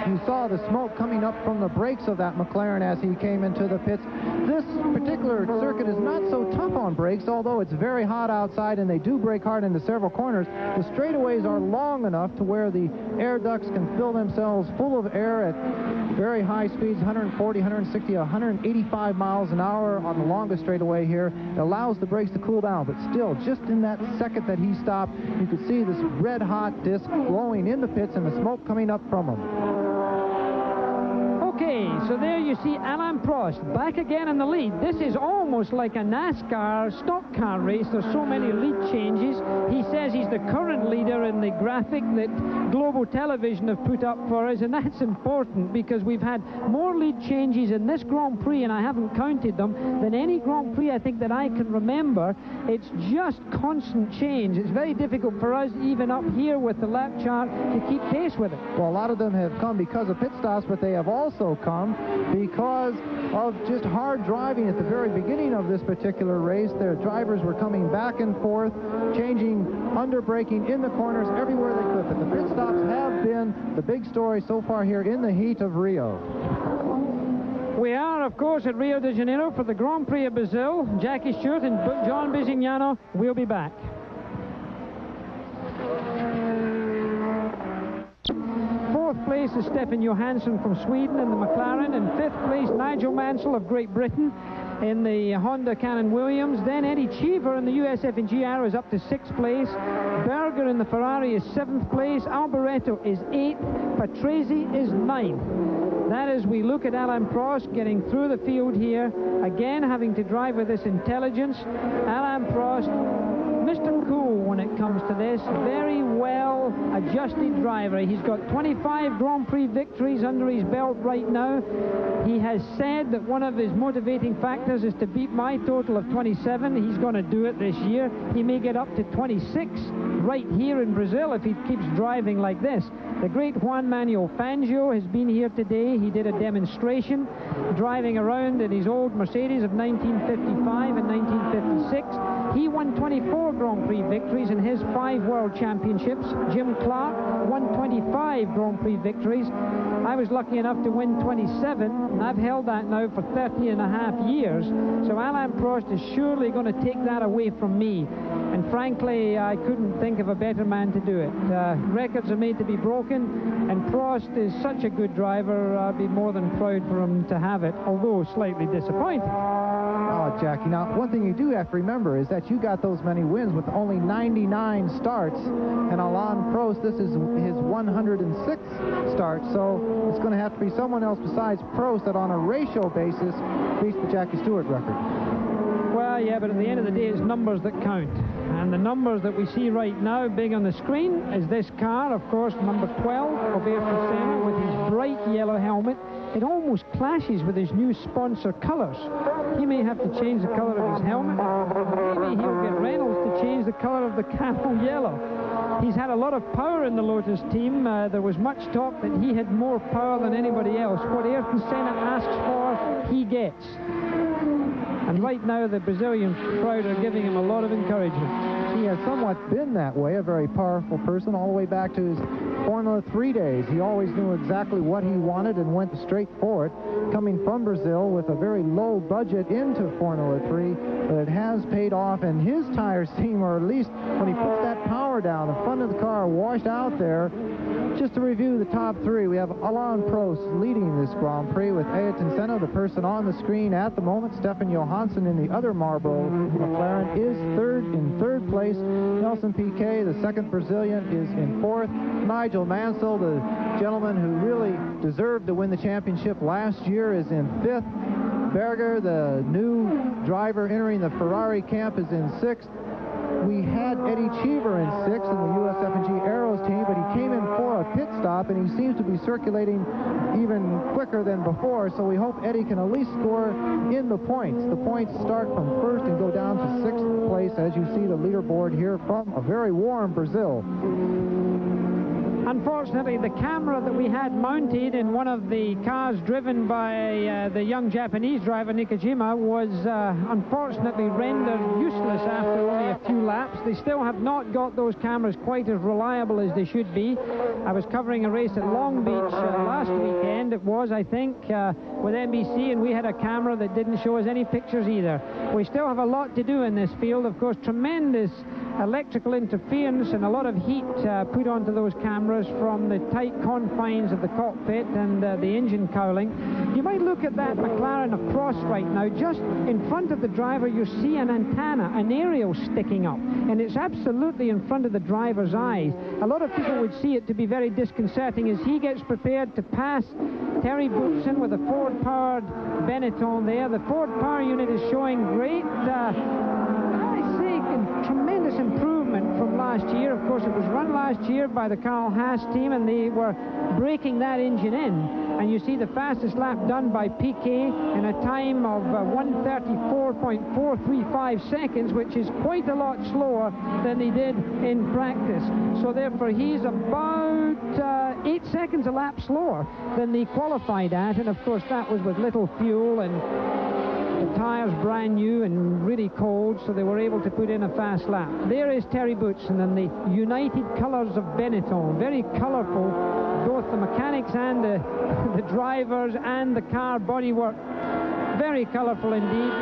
You saw the smoke coming up from the brakes of that McLaren as he came into the pits. This particular circuit is not so tough on brakes, although it's very hot outside and they do brake hard into several corners. The straightaways are long enough to where the air ducts can fill themselves full of air at very high speeds, 140, 160, 185 miles an hour on the longest straightaway here. It allows the brakes to cool down, but still, just in that second that he stopped, you could see this red-hot disc glowing in the pits and the smoke coming up from them. Okay, so there you see Alain Prost back again in the lead. This is almost like a NASCAR stock car race. There's so many lead changes. He says he's the current leader in the graphic that Global Television have put up for us, and that's important because we've had more lead changes in this Grand Prix, and I haven't counted them, than any Grand Prix I think that I can remember. It's just constant change. It's very difficult for us, even up here with the lap chart, to keep pace with it. Well, a lot of them have come because of pit stops, but they have also come because of just hard driving at the very beginning of this particular race. Their drivers were coming back and forth, changing, under-braking in the corners everywhere they could. But the pit stops have been the big story so far here in the heat of Rio. We are, of course, at Rio de Janeiro for the Grand Prix of Brazil. Jackie Stewart and John Bisignano will be back. Fourth place is Stefan Johansson from Sweden in the McLaren, and fifth place Nigel Mansell of Great Britain in the Honda Cannon Williams. Then Eddie Cheever in the USF&G Arrow is up to sixth place. Berger in the Ferrari is seventh place. Alboreto is eighth. Patrese is ninth. That is, we look at Alain Prost getting through the field here, again having to drive with this intelligence. Alain Prost, Mr. Cool when it comes to this, very well adjusted driver. He's got 25 Grand Prix victories under his belt right now. He has said that one of his motivating factors is to beat my total of 27. He's going to do it this year. He may get up to 26 right here in Brazil if he keeps driving like this. The great Juan Manuel Fangio has been here today. He did a demonstration driving around in his old Mercedes of 1955 and 1956. He won 24 Grand Prix victories in his 5 World Championships. Jim Clark won 25 Grand Prix victories. I was lucky enough to win 27, and I've held that now for 30 and a half years. So Alain Prost is surely going to take that away from me. And frankly, I couldn't think of a better man to do it. Records are made to be broken, and Prost is such a good driver. I'd be more than proud for him to have it, although slightly disappointed. Oh, Jackie, now one thing you do have to remember is that you got those many wins with only 99 starts, and Alain Prost, this is his 106th start, so it's going to have to be someone else besides Prost that on a ratio basis beats the Jackie Stewart record. Well, yeah, but at the end of the day, it's numbers that count. And the numbers that we see right now, big on the screen, is this car, of course, number 12 of Ayrton Senna with his bright yellow helmet. It almost clashes with his new sponsor colors. He may have to change the color of his helmet. Maybe he'll get Reynolds to change the color of the camel yellow. He's had a lot of power in the Lotus team. There was much talk that he had more power than anybody else. What Ayrton Senna asks for, he gets. And right now, the Brazilian crowd are giving him a lot of encouragement. He has somewhat been that way, a very powerful person, all the way back to his Formula 3 days. He always knew exactly what he wanted and went straight for it. Coming from Brazil with a very low budget into Formula 3, but it has paid off, and his tires seem, or at least when he puts that power down, the front of the car washed out there. Just to review the top 3, we have Alain Prost leading this Grand Prix with Ayrton Senna, the person on the screen at the moment. Stefan Johansson in the other Marlboro McLaren is in third place. Nelson Piquet, the second Brazilian, is in fourth. Nigel Mansell, the gentleman who really deserved to win the championship last year, is in fifth. Berger, the new driver entering the Ferrari camp, is in sixth. We had Eddie Cheever in sixth in the USF&G Arrows team, but he came in for a pit stop, and he seems to be circulating even quicker than before, so we hope Eddie can at least score in the points. The points start from first and go down to sixth place, as you see the leaderboard here from a very warm Brazil. Unfortunately, the camera that we had mounted in one of the cars driven by the young Japanese driver Nakajima was unfortunately rendered useless after only a few laps. They still have not got those cameras quite as reliable as they should be. I was covering a race at Long Beach last weekend, it was, I think, with NBC, and we had a camera that didn't show us any pictures either. We still have a lot to do in this field. Of course, tremendous electrical interference and a lot of heat put onto those cameras from the tight confines of the cockpit and the engine cowling. You might look at that McLaren of Prost right now. Just in front of the driver, you see an antenna, an aerial sticking up, and it's absolutely in front of the driver's eyes. A lot of people would see it to be very disconcerting as he gets prepared to pass Terry Boutsen with a Ford-powered Benetton there. The Ford power unit is showing great, tremendous improvement from last year. Of course, it was run last year by the Carl Haas team, and they were breaking that engine in. And you see the fastest lap done by Piquet in a time of 1:34.435 seconds, which is quite a lot slower than he did in practice. So therefore, he's about 8 seconds a lap slower than he qualified at. And of course, that was with little fuel and the tires brand new and really cold, so they were able to put in a fast lap. There is Terry Boutsen and the united colors of Benetton. Very colorful, both the mechanics and the drivers and the car bodywork. Very colorful indeed.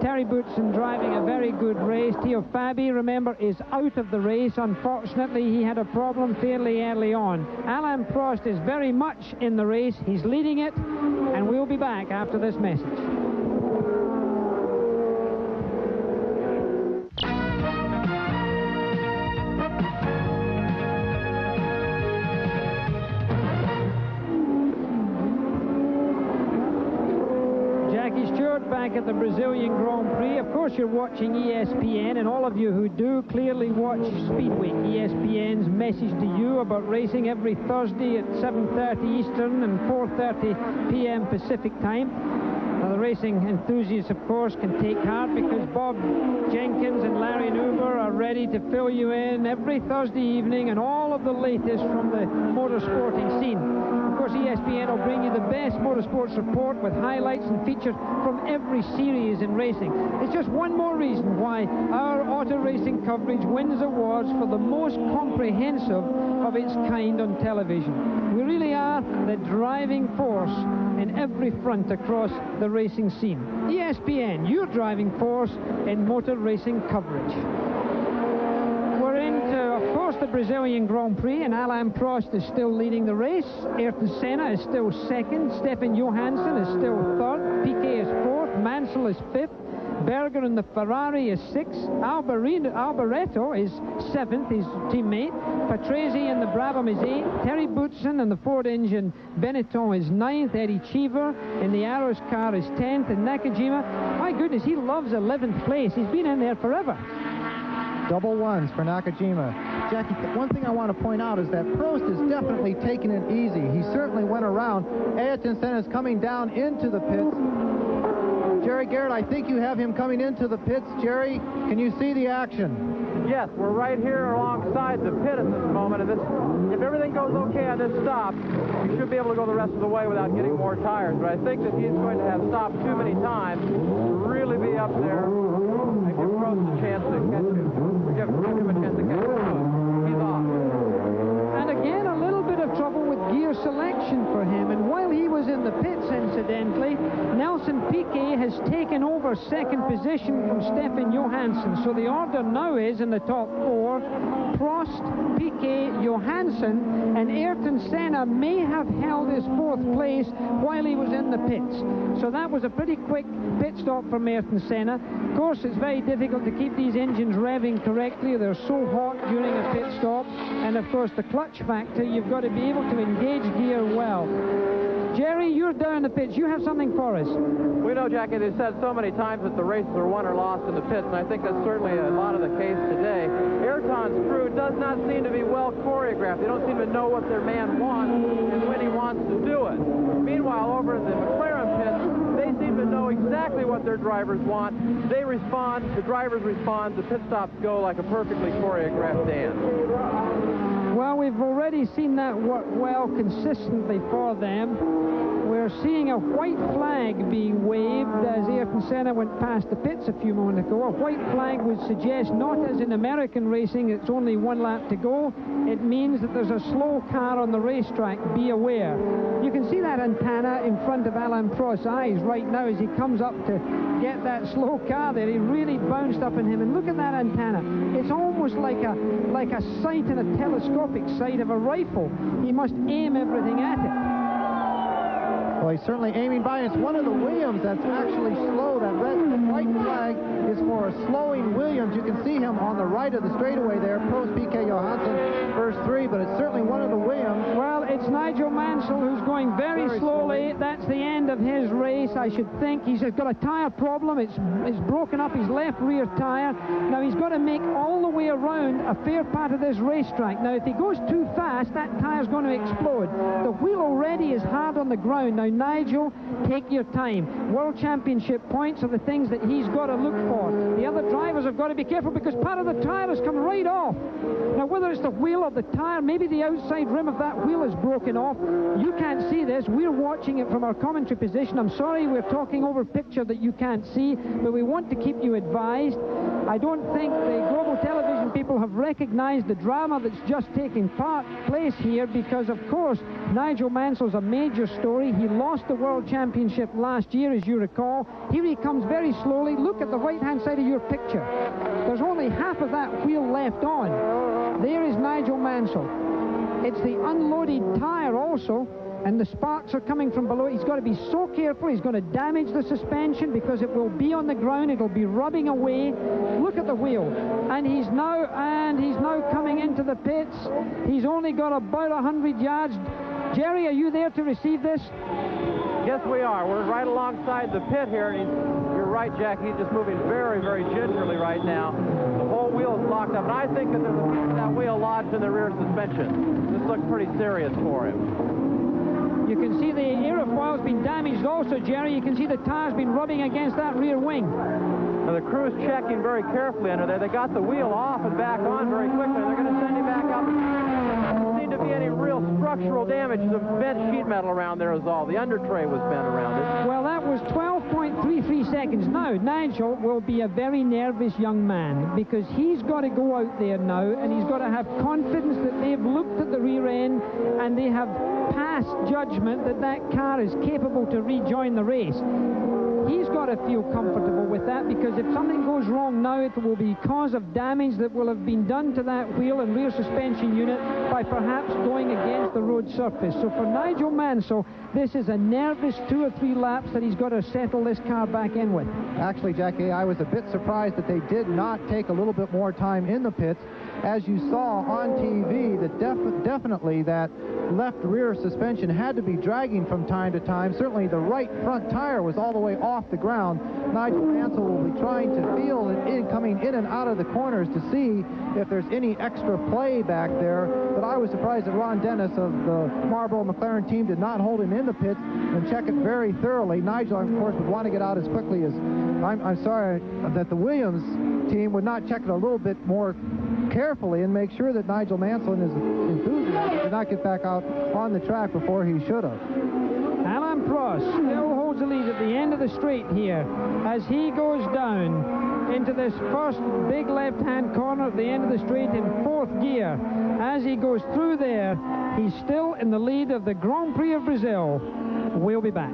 Terry Boutsen driving a very good race. Theo Fabi, remember, is out of the race. Unfortunately, he had a problem fairly early on. Alain Prost is very much in the race. He's leading it, and we'll be back after this message. Back at the Brazilian Grand Prix. Of course, you're watching ESPN, and all of you who do clearly watch Speedweek. ESPN's message to you about racing every Thursday at 7:30 Eastern and 4:30 p.m. Pacific time. Now, the racing enthusiasts, of course, can take heart because Bob Jenkins and Larry Nuber are ready to fill you in every Thursday evening and all of the latest from the motorsporting scene. Of course, ESPN will bring you the best motorsports report with highlights and features from every series in racing. It's just one more reason why our auto racing coverage wins awards for the most comprehensive of its kind on television. We really are the driving force in every front across the racing scene. ESPN, your driving force in motor racing coverage. We're into, of course, the Brazilian Grand Prix, and Alain Prost is still leading the race. Ayrton Senna is still second. Stefan Johansson is still third. Piquet is fourth. Mansell is fifth. Berger in the Ferrari is sixth. Alboreto is seventh, his teammate. Patrese in the Brabham is eighth. Terry Boutsen in the Ford engine Benetton is ninth. Eddie Cheever in the Arrows car is 10th. And Nakajima, my goodness, he loves 11th place. He's been in there forever. Double ones for Nakajima. Jackie, one thing I want to point out is that Prost is definitely taking it easy. He certainly went around. Ayrton Senna is coming down into the pits. Jerry Garrett, I think you have him coming into the pits. Jerry, can you see the action? Yes, we're right here alongside the pit at this moment, and if everything goes okay on this stop, we should be able to go the rest of the way without getting more tires. But I think that he's going to have stopped too many times to really be up there and give Prost a chance to catch him. Give him a chance to catch him. He's off. And again, a little bit of trouble with gear selection for him. And while he was in the pits, incidentally, Nelson Piquet has taken over second position from Stefan Johansson. So the order now is in the top four: Prost, Piquet, Johansson, and Ayrton Senna may have held his fourth place while he was in the pits. So that was a pretty quick pit stop from Ayrton Senna. Of course, it's very difficult to keep these engines revving correctly. They're so hot during a pit stop. And of course, the clutch factor, you've got to be able to engage gear well. Jerry, you're down in the pits. You have something for us. We know, Jackie, they've said so many times that the races are won or lost in the pits, and I think that's certainly a lot of the case today. Ayrton's crew does not seem to be well choreographed. They don't seem to know what their man wants and when he wants to do it. Meanwhile, over in the McLaren pits, they seem to know exactly what their drivers want. They respond, the drivers respond, the pit stops go like a perfectly choreographed dance. Well, we've already seen that work well consistently for them. We're seeing a white flag being waved as Ayrton Senna went past the pits a few moments ago. A white flag would suggest, not as in American racing, it's only one lap to go. It means that there's a slow car on the racetrack. Be aware. You can see that antenna in front of Alain Prost's eyes right now as he comes up to get that slow car there. He really bounced up on him, and look at that antenna. It's almost like a sight in a telescopic sight of a rifle. He must aim everything at it. Well, he's certainly aiming by. It's one of the Williams that's actually slow. That red and white flag is for a slowing Williams. You can see him on the right of the straightaway there. Prost, Piquet, Johansson, first three, but it's certainly one of the Williams. Well, it's Nigel Mansell who's going very slowly. That's the end of his race, I should think. He's got a tyre problem. It's broken up his left rear tyre. Now, he's got to make all the way around a fair part of this racetrack. Now, if he goes too fast, that tyre's going to explode. The wheel already is hard on the ground. Now, Nigel, take your time. World Championship points are the things that he's got to look for. The other drivers have got to be careful because part of the tyre has come right off. Now, whether it's the wheel or the tyre, maybe the outside rim of that wheel is broken off. You can't see this. We're watching it from our commentary position. I'm sorry we're talking over a picture that you can't see, but we want to keep you advised. I don't think the global television people have recognized the drama that's just taking place here because, of course, Nigel Mansell's a major story. He lost the World Championship last year, as you recall. Here he comes very slowly. Look at the right-hand side of your picture. There's only half of that wheel left on. There is Nigel Mansell. It's the unloaded tyre also, and the sparks are coming from below. He's got to be so careful. He's going to damage the suspension because it will be on the ground. It'll be rubbing away. Look at the wheel. And he's now coming into the pits. He's only got about 100 yards. Jerry, are you there to receive this? Yes, we are. We're right alongside the pit here, and you're right, Jack. He's just moving very, very gingerly right now. The whole wheel is locked up, and I think that there's a piece of that wheel lodged in the rear suspension. This looks pretty serious for him. You can see the aerofoil's been damaged also, Jerry. You can see the tire's been rubbing against that rear wing. Now, the crew's checking very carefully under there. They got the wheel off and back on very quickly. They're going to send him back up. There seemed to be any real structural damage. The bent sheet metal around there is all. The under tray was bent around it. Well, that was 12.33 seconds. Now, Nigel will be a very nervous young man because he's got to go out there now and he's got to have confidence that they've looked at the rear end and they have passed judgment that that car is capable to rejoin the race. He's got to feel comfortable with that because if something goes wrong now, it will be cause of damage that will have been done to that wheel and rear suspension unit by perhaps going against the road surface. So for Nigel Mansell, this is a nervous 2 or 3 laps that he's got to settle this car back in with. Actually, Jackie, I was a bit surprised that they did not take a little bit more time in the pits. As you saw on TV, that definitely that left rear suspension had to be dragging from time to time. Certainly the right front tire was all the way off the ground. Nigel Mansell will be trying to feel it coming in and out of the corners to see if there's any extra play back there. But I was surprised that Ron Dennis of the Marlboro McLaren team did not hold him in the pits and check it very thoroughly. Nigel, of course, would want to get out as quickly as... I'm sorry that the Williams team would not check it a little bit more carefully and make sure that Nigel Mansell and his enthusiasm did not get back out on the track before he should have. Alain Prost still holds the lead at the end of the straight here as he goes down into this first big left-hand corner at the end of the straight in 4th gear. As he goes through there, he's still in the lead of the Grand Prix of Brazil. We'll be back.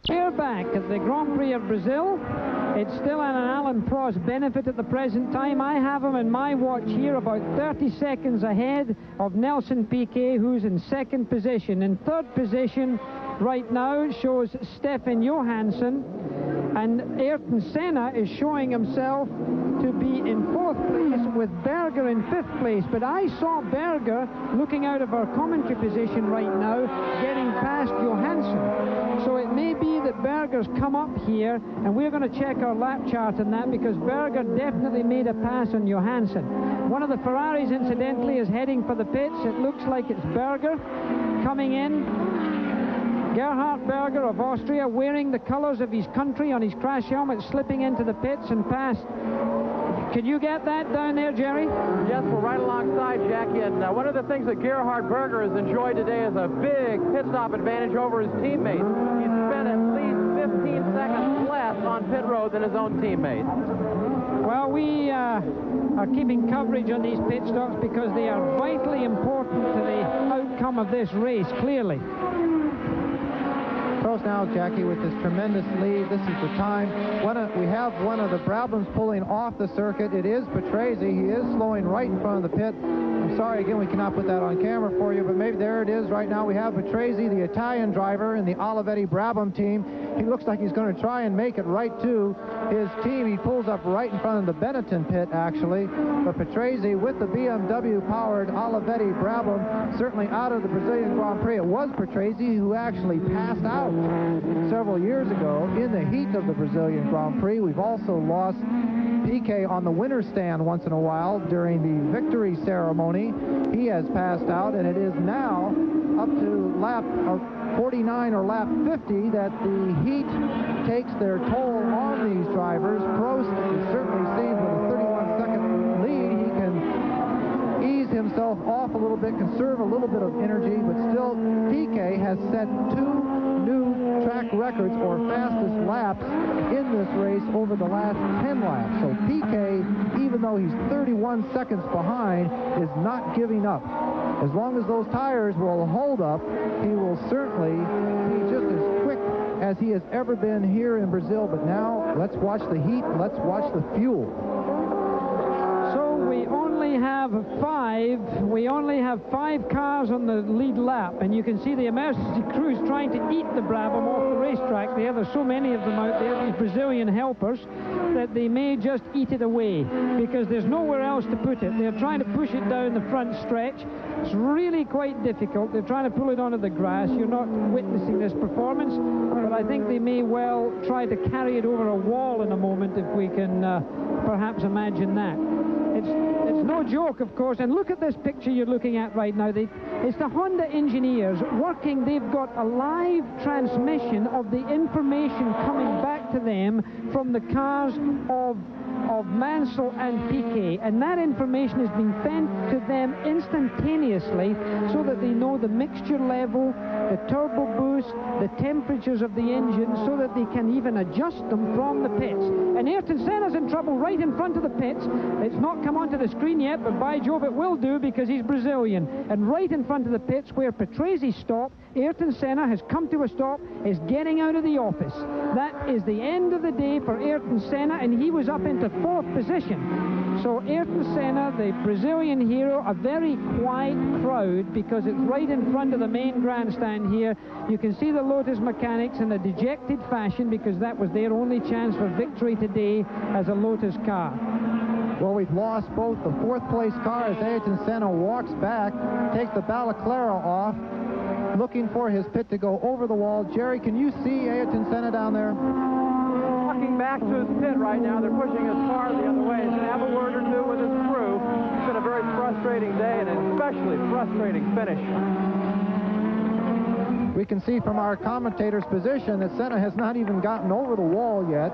We're back at the Grand Prix of Brazil. It's still an Alain Prost benefit at the present time. I have him in my watch here about 30 seconds ahead of Nelson Piquet, who's in 2nd position. In 3rd position right now shows Stefan Johansson, and Ayrton Senna is showing himself to be in 4th place with Berger in 5th place. But I saw Berger looking out of our commentary position right now, getting past Johansson. So it may be that Berger's come up here, and we're going to check our lap chart on that because Berger definitely made a pass on Johansson. One of the Ferraris, incidentally, is heading for the pits. It looks like it's Berger coming in. Gerhard Berger of Austria, wearing the colors of his country on his crash helmet, slipping into the pits and past. Can you get that down there, Jerry? Yes, we're right alongside Jackie, and one of the things that Gerhard Berger has enjoyed today is a big pit stop advantage over his teammates. He's spent at least 15 seconds less on pit road than his own teammates. Well, we are keeping coverage on these pit stops because they are vitally important to the outcome of this race, clearly. Prost now, Jackie, with this tremendous lead. This is the time. We have one of the Brabhams pulling off the circuit. It is Patrese. He is slowing right in front of the pit. I'm sorry, again, we cannot put that on camera for you, but maybe there it is right now. We have Patrese, the Italian driver in the Olivetti Brabham team. He looks like he's going to try and make it right to his team. He pulls up right in front of the Benetton pit, actually. But Patrese with the BMW-powered Olivetti Brabham, certainly out of the Brazilian Grand Prix. It was Patrese who actually passed out several years ago in the heat of the Brazilian Grand Prix. We've also lost Piquet on the winner's stand once in a while during the victory ceremony. He has passed out, and it is now up to lap 49 or lap 50 that the heat takes their toll on these drivers. Prost certainly seems with a 31-second lead, he can ease himself off a little bit, conserve a little bit of energy, but still Piquet has set 2 new track records or fastest laps in this race over the last 10 laps. So Piquet, even though he's 31 seconds behind, is not giving up. As long as those tires will hold up, he will certainly be just as quick as he has ever been here in Brazil. But now, let's watch the heat, let's watch the fuel. So we only have five cars on the lead lap, and you can see the emergency crews trying to eat the Brabham off the racetrack there. There's so many of them out there, these Brazilian helpers, that they may just eat it away because there's nowhere else to put it. They're trying to push it down the front stretch. It's really quite difficult. They're trying to pull it onto the grass. You're not witnessing this performance, but I think they may well try to carry it over a wall in a moment, if we can perhaps imagine that. It's no joke, of course, and look at this picture you're looking at right now. It's the Honda engineers working. They've got a live transmission of the information coming back to them from the cars of Mansell and Piquet, and that information is being sent to them instantaneously so that they know the mixture level, the turbo boost, the temperatures of the engine, so that they can even adjust them from the pits. And Ayrton Senna's in trouble right in front of the pits. It's not come onto the screen yet, but by Jove it will do because he's Brazilian. And right in front of the pits where Patrese stopped, Ayrton Senna has come to a stop, is getting out of the office. That is the end of the day for Ayrton Senna, and he was up into 4th position. So Ayrton Senna, the Brazilian hero, a very quiet crowd because it's right in front of the main grandstand here. You can see the Lotus mechanics in a dejected fashion because that was their only chance for victory today as a Lotus car. Well, we've lost both the 4th place car as Ayrton Senna walks back, takes the balaclava off, looking for his pit to go over the wall. Jerry, can you see Ayrton Senna down there? Walking back to his pit right now. They're pushing his car the other way. He's going to have a word or two with his crew. It's been a very frustrating day and an especially frustrating finish. We can see from our commentator's position that Senna has not even gotten over the wall yet.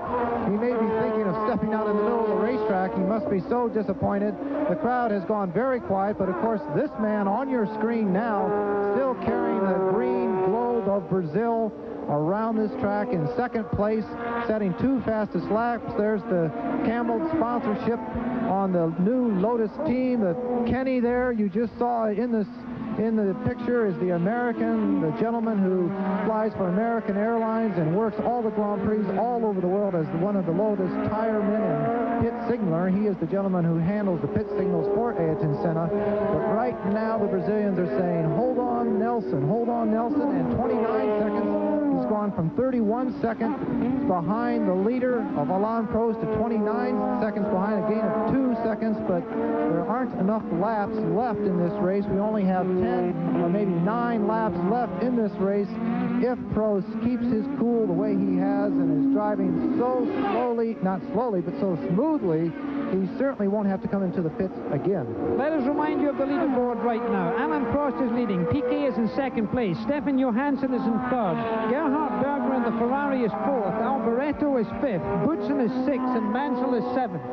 He may be thinking of stepping out in the middle of the racetrack. He must be so disappointed. The crowd has gone very quiet, but of course this man on your screen now still carrying the green globe of Brazil around this track in 2nd place, setting 2 fastest laps. There's the Camel sponsorship on the new Lotus team. The Kenny there you just saw in the picture is the American, the gentleman who flies for American Airlines and works all the Grand Prix all over the world as one of the Lotus tiremen and pit signaler. He is the gentleman who handles the pit signals for Ayrton Senna. But right now the Brazilians are saying, hold on, Nelson, and 29 seconds. He's gone from 31 seconds behind the leader of Alain Prost to 29 seconds behind, a gain of 2 seconds, but there aren't enough laps left in this race. We only have 10 or maybe 9 laps left in this race. if Prost keeps his cool the way he has and is driving so slowly, not slowly, but so smoothly, he certainly won't have to come into the pits again. Let us remind you of the leaderboard right now. Alain Prost is leading. Piquet is in second place. Stefan Johansson is in third. Gerhard Berger in the Ferrari is fourth. Alboreto is fifth. Boutsen is sixth, and Mansell is seventh.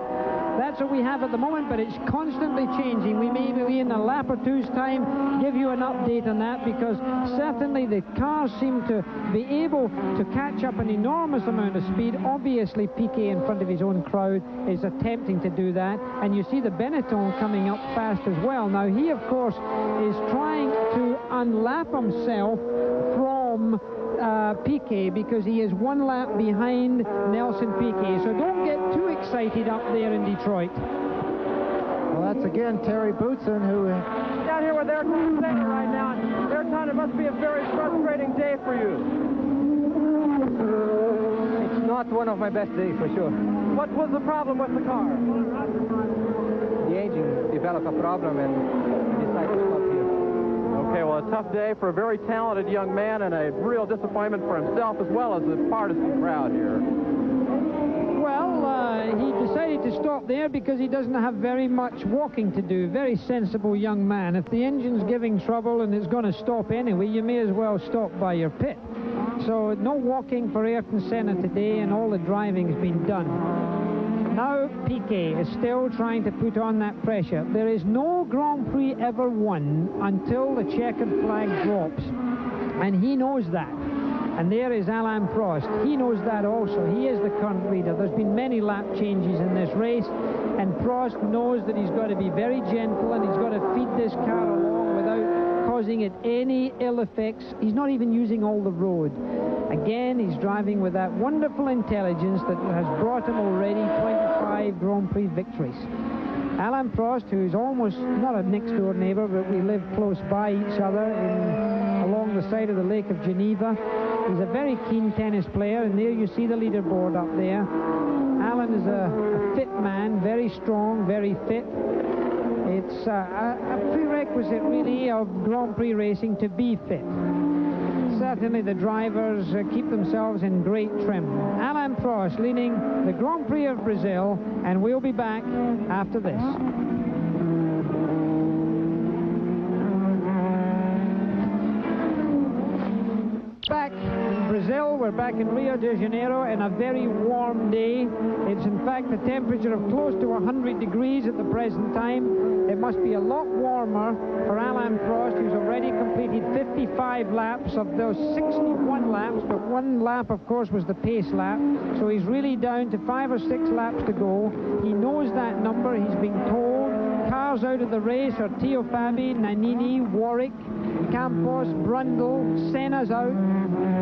That's what we have at the moment, but it's constantly changing. We may be in a lap or two's time give you an update on that, because certainly the cars seem to be able to catch up an enormous amount of speed. Obviously, Piquet in front of his own crowd is attempting to do that, and you see the Benetton coming up fast as well. Now, he, of course, is trying to unlap himself from Piquet, because he is one lap behind Nelson Piquet. So don't get too excited up there in Detroit. Well, that's again Terry Boutsen, who down here with Ayrton Senna right now. Ayrton, it must be a very frustrating day for you. It's not one of my best days, for sure. What was the problem with the car? The engine developed a problem and decided to stop here. Okay, well, a tough day for a very talented young man, and a real disappointment for himself as well as the partisan crowd here. Well, he decided to stop there because he doesn't have very much walking to do. Very sensible young man. If the engine's giving trouble and it's going to stop anyway, you may as well stop by your pit. So no walking for Ayrton Senna today, and all the driving's been done. Now Piquet is still trying to put on that pressure. There is no Grand Prix ever won until the checkered flag drops, and he knows that. And there is Alain Prost. He knows that also. He is the current leader. There's been many lap changes in this race, and Prost knows that he's got to be very gentle, and he's got to feed this car along without causing it any ill effects. He's not even using all the road. Again, he's driving with that wonderful intelligence that has brought him already 25 Grand Prix victories. Alain Prost, who's almost not a next-door neighbor, but we live close by each other along the side of the Lake of Geneva. He's a very keen tennis player, and there you see the leaderboard up there. Alain is a fit man, very strong, very fit. It's a prerequisite, really, of Grand Prix racing to be fit. Certainly the drivers keep themselves in great trim. Alain Prost leading the Grand Prix of Brazil, and we'll be back after this. Back in Brazil, we're back in Rio de Janeiro, and a very warm day. It's in fact a temperature of close to 100 degrees at the present time. It must be a lot warmer for Alain Prost, who's already completed 55 laps of those 61 laps, but one lap, of course, was the pace lap, so he's really down to 5 or 6 laps to go. He knows that number. He's been told. Cars out of the race are Teo Fabi, Nannini, Warwick, Campos, Brundle, Senna's out,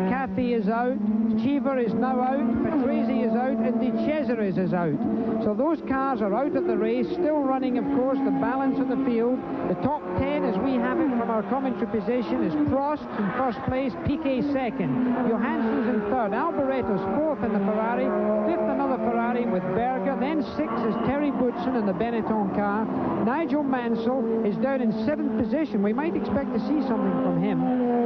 Cathy is out, Cheever is now out, Patrese is out, and De Cesaris is out. So those cars are out of the race, still running, of course, the balance of the field. The top 10, as we have it from our commentary position, is Prost in first place, Piquet second, Johansson's in third, Alboreto's fourth in the Ferrari, fifth another Ferrari with Berger, then sixth is Terry Boutsen in the Benetton car. Nigel Mansell is down in seventh position. We might expect to see something from him.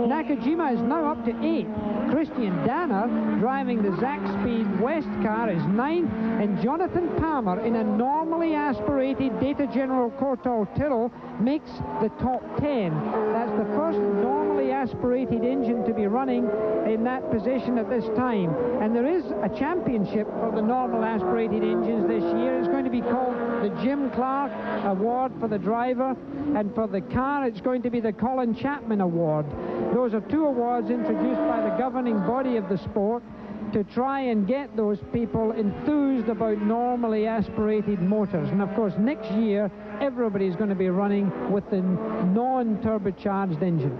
Nakajima is now up to 8th. Christian Danner, driving the Zach Speed West car, is 9th, and Jonathan Palmer, in a normally aspirated Data General Cortal Tyrrell, makes the top 10. That's the first normally aspirated engine to be running in that position at this time. And there is a championship for the normal aspirated engines this year. It's going to be called the Jim Clark Award for the driver, and for the car it's going to be the Colin Chapman Award. Those are 2 awards introduced by the governing body of the sport to try and get those people enthused about normally aspirated motors. And of course next year everybody's going to be running with the non-turbocharged engine.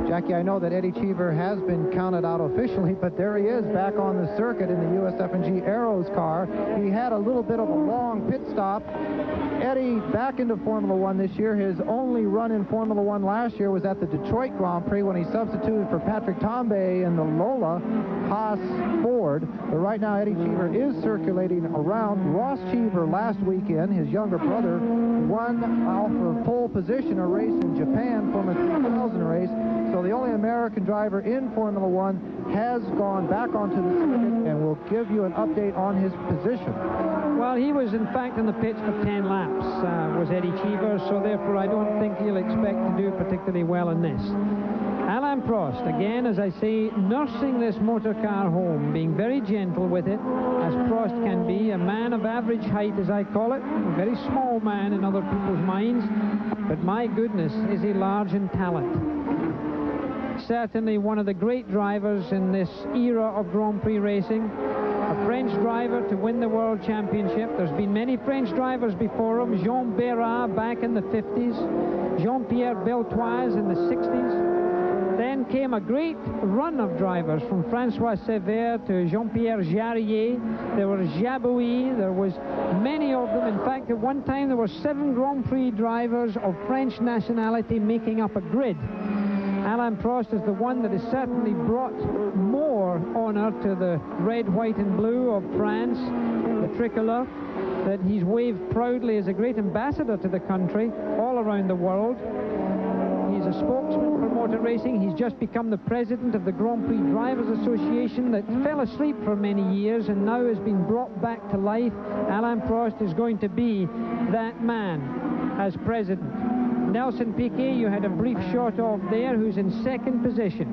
Jackie, I know that Eddie Cheever has been counted out officially, but there he is back on the circuit in the USF&G Arrows car. He had a little bit of a long pit stop. Eddie back into Formula One this year. His only run in Formula One last year was at the Detroit Grand Prix when he substituted for Patrick Tambay in the Lola Haas Ford. But right now Eddie Cheever is circulating around. Ross Cheever last weekend, his younger brother, won off of pole position a race in Japan, Formula 3000 race. So the only American driver in Formula One has gone back onto the circuit and will give you an update on his position. Well, he was in fact in the pits for 10 laps, was Eddie Cheever, so therefore I don't think he'll expect to do particularly well in this. Alain Prost, again, as I say, nursing this motor car home, being very gentle with it, as Prost can be, a man of average height, as I call it, a very small man in other people's minds, but my goodness, is he large in talent. Certainly one of the great drivers in this era of Grand Prix racing. A French driver to win the World Championship. There's been many French drivers before him. Jean Bérard back in the 50s. Jean-Pierre Beltoise in the 60s. Then came a great run of drivers from François Sévère to Jean-Pierre Jarier. There was Jabouille. There was many of them. In fact, at one time there were 7 Grand Prix drivers of French nationality making up a grid. Alain Prost is the one that has certainly brought more honor to the red, white and blue of France, the tricolour, that he's waved proudly as a great ambassador to the country all around the world. He's a spokesman for motor racing. He's just become the president of the Grand Prix Drivers Association that fell asleep for many years and now has been brought back to life. Alain Prost is going to be that man as president. Nelson Piquet, you had a brief shot of there, who's in second position.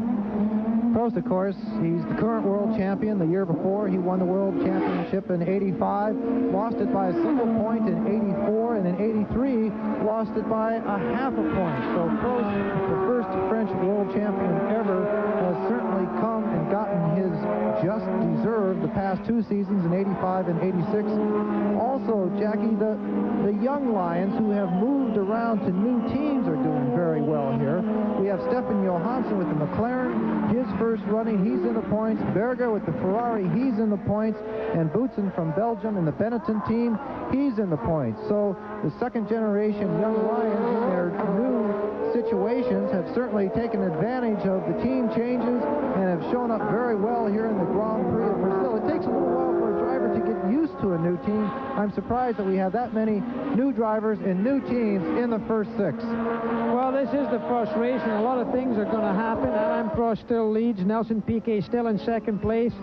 Prost, of course, he's the current world champion. The year before, he won the world championship in '85, lost it by a single point in '84, and in '83, lost it by a half a point. So Prost, the first French world champion ever, has certainly come and gotten his just deserved the past 2 seasons in '85 and '86. Also, Jackie, the young Lions who have moved around to new teams are doing very well here. We have Stefan Johansson with the McLaren, his first running, he's in the points. Berger with the Ferrari, he's in the points. And Boutsen from Belgium in the Benetton team, he's in the points. So the second generation young Lions in their new situations have certainly taken advantage of the team changes and have shown up very well here in the Grand Prix of Brazil. It takes a little while for a driver to get used to a new team. I'm surprised that we have that many new drivers and new teams in the first 6. Well, this is the first race, and a lot of things are going to happen. Alain Prost still leads. Nelson Piquet still in second place.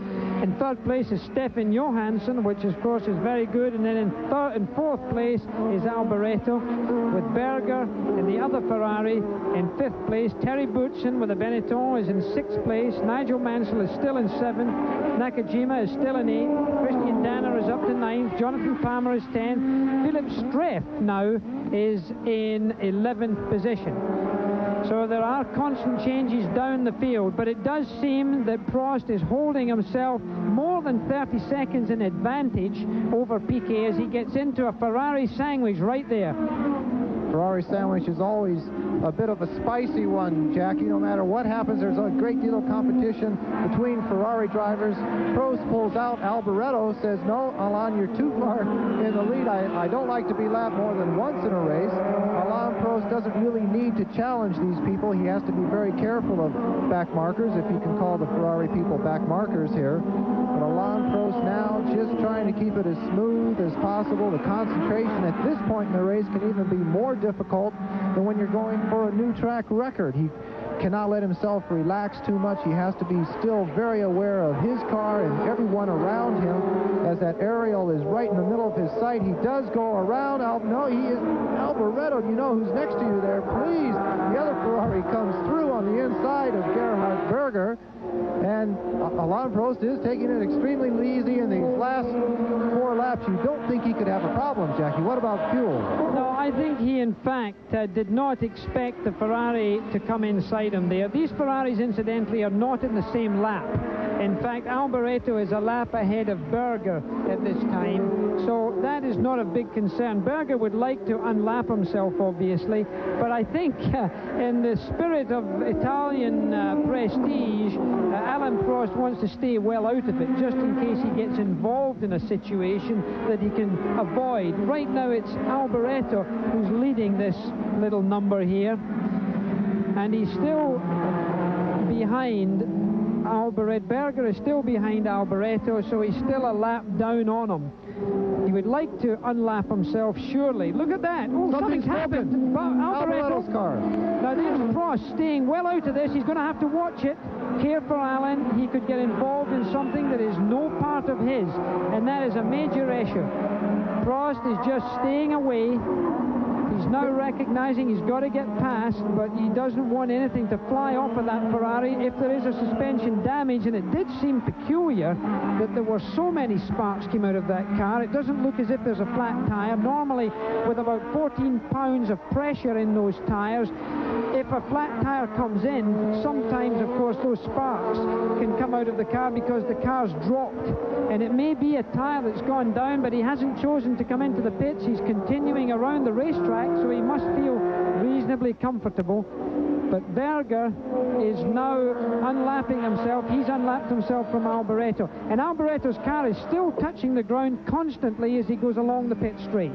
In third place is Stefan Johansson, which of course is very good. And then in fourth place is Alboreto with Berger in the other Ferrari. In fifth place, Terry Boutsen with the Benetton is in sixth place. Nigel Mansell is still in seventh. Nakajima is still in eighth. Christian Danner is up to ninth. Jonathan Palmer is 10th. Philip Streff now is in 11th position. So there are constant changes down the field, but it does seem that Prost is holding himself more than 30 seconds in advantage over Piquet as he gets into a Ferrari sandwich right there. Ferrari sandwich is always a bit of a spicy one, Jackie. No matter what happens, there's a great deal of competition between Ferrari drivers. Prost pulls out. Alboreto says, no, Alain, you're too far in the lead. I don't like to be lapped more than once in a race. Alain Prost doesn't really need to challenge these people. He has to be very careful of back markers, if you can call the Ferrari people back markers here. But Alain Prost now just trying to keep it as smooth as possible. The concentration at this point in the race can even be more difficult than when you're going for a new track record. He cannot let himself relax too much. He has to be still very aware of his car and everyone around him as that aerial is right in the middle of his sight. He does go around. No, he is Alboreto. You know who's next to you there, please. The other Ferrari comes through on the inside of Gerhard Berger. And Alain Prost is taking it extremely easy in these last 4 laps. You don't think he could have a problem, Jackie. What about fuel? No, I think he, in fact, did not expect the Ferrari to come inside him there. These Ferraris, incidentally, are not in the same lap. In fact, Alboreto is a lap ahead of Berger at this time, so that is not a big concern. Berger would like to unlap himself, obviously, but I think in the spirit of Italian prestige, Alain Prost wants to stay well out of it, just in case he gets involved in a situation that he can avoid. Right now, it's Alboreto who's leading this little number here, and he's still behind Berger is still behind Alboreto, so he's still a lap down on him. He would like to unlap himself, surely. Look at that. Oh, something's happened. Alvareto's car. Now, there's Prost staying well out of this. He's going to have to watch it. Careful, Alan. He could get involved in something that is no part of his, and that is a major issue. Prost is just staying away. He's now recognizing he's got to get past, but he doesn't want anything to fly off of that Ferrari if there is a suspension damage, and it did seem peculiar that there were so many sparks came out of that car. It doesn't look as if there's a flat tire. Normally, with about 14 pounds of pressure in those tires, if a flat tire comes in, sometimes, of course, those sparks can come out of the car because the car's dropped. And it may be a tire that's gone down, but he hasn't chosen to come into the pits. He's continuing around the racetrack, so he must feel reasonably comfortable. But Berger is now unlapping himself. He's unlapped himself from Alboreto. And Alboreto's car is still touching the ground constantly as he goes along the pit straight.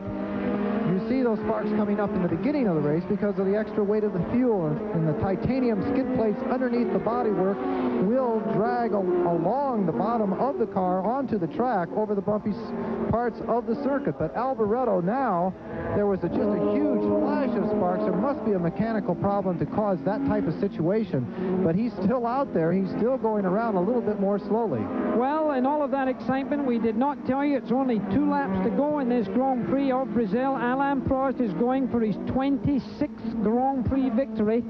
You see those sparks coming up in the beginning of the race because of the extra weight of the fuel, and the titanium skid plates underneath the bodywork will drag along the bottom of the car onto the track over the bumpy parts of the circuit. But Alboreto now, there was just a huge flash of sparks. There must be a mechanical problem to cause that type of situation. But he's still out there. He's still going around a little bit more slowly. Well, in all of that excitement, we did not tell you it's only 2 laps to go in this Grand Prix of Brazil. Alain Prost is going for his 26th Grand Prix victory,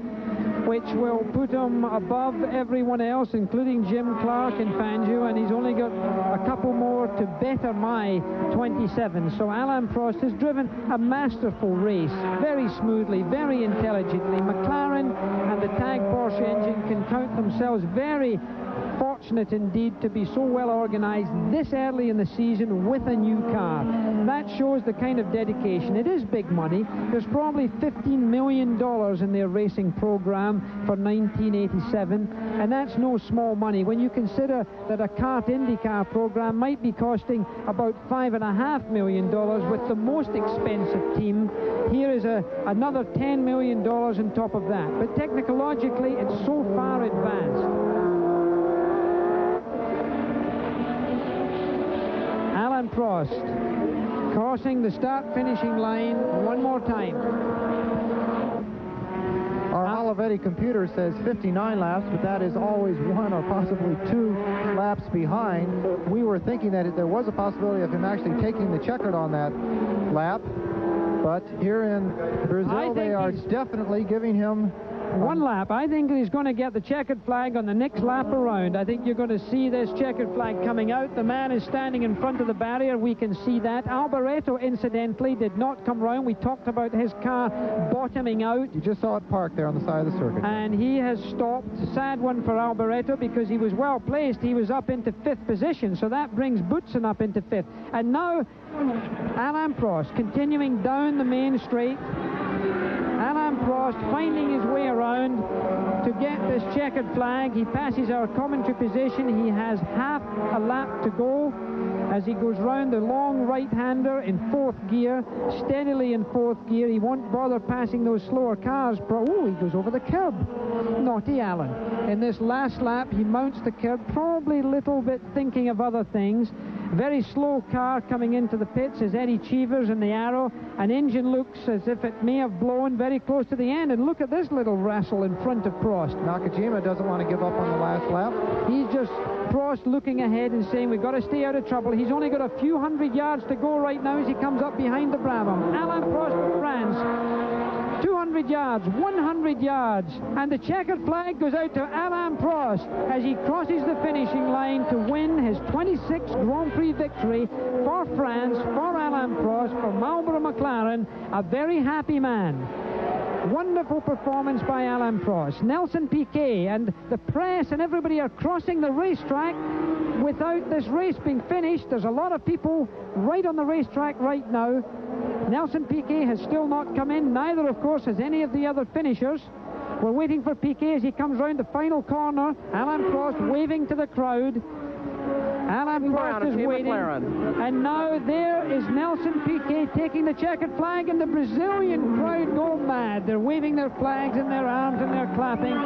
which will put him above everyone else, including Jim Clark and Fangio, and he's only got a couple more to better my 27. So Alain Prost has driven a masterful race, very smoothly, very intelligently. McLaren and the TAG-Porsche engine can count themselves very fortunate indeed to be so well organized this early in the season with a new car. That shows the kind of dedication. It is big money. There's probably $15 million in their racing program for 1987, and that's no small money when you consider that a kart IndyCar program might be costing about $5.5 million with the most expensive team. Here is another $10 million on top of that. But technologically, it's so far advanced. Alain Prost crossing the start-finishing line one more time. Our Olivetti computer says 59 laps, but that is always 1 or possibly 2 laps behind. We were thinking that there was a possibility of him actually taking the checkered on that lap, but here in Brazil they are definitely giving him 1 lap. I think he's going to get the checkered flag on the next lap around. I think you're going to see this checkered flag coming out. The man is standing in front of the barrier. We can see that. Alboreto, incidentally, did not come round. We talked about his car bottoming out. You just saw it parked there on the side of the circuit. And he has stopped. Sad one for Alboreto because he was well placed. He was up into 5th position, so that brings Boutsen up into 5th. And now Alain Prost continuing down the main straight. Alain Prost finding his way around to get this checkered flag. He passes our commentary position. He has half a lap to go as he goes round the long right-hander in 4th gear, steadily in 4th gear. He won't bother passing those slower cars. Oh, he goes over the curb. Naughty Alan. In this last lap, he mounts the curb, probably a little bit thinking of other things. Very slow car coming into the pits as Eddie Cheevers in the Arrow. An engine looks as if it may have blown very close to the end. And look at this little wrestle in front of Prost. Nakajima doesn't want to give up on the last lap. He's just Prost looking ahead and saying, we've got to stay out of trouble. He's only got a few hundred yards to go right now as he comes up behind the Brabham. Alain Prost of France. 200 yards, 100 yards, and the checkered flag goes out to Alain Prost as he crosses the finishing line to win his 26th Grand Prix victory for France, for Alain Prost, for Marlboro McLaren, a very happy man. Wonderful performance by Alain Prost. Nelson Piquet and the press and everybody are crossing the racetrack without this race being finished. There's a lot of people right on the racetrack right now. Nelson Piquet has still not come in. Neither, of course, has any of the other finishers. We're waiting for Piquet as he comes round the final corner. Alain Prost waving to the crowd. Alain Prost is waiting. McLaren. And now there is Nelson Piquet taking the checkered flag, and the Brazilian crowd go mad. They're waving their flags in their arms and they're clapping.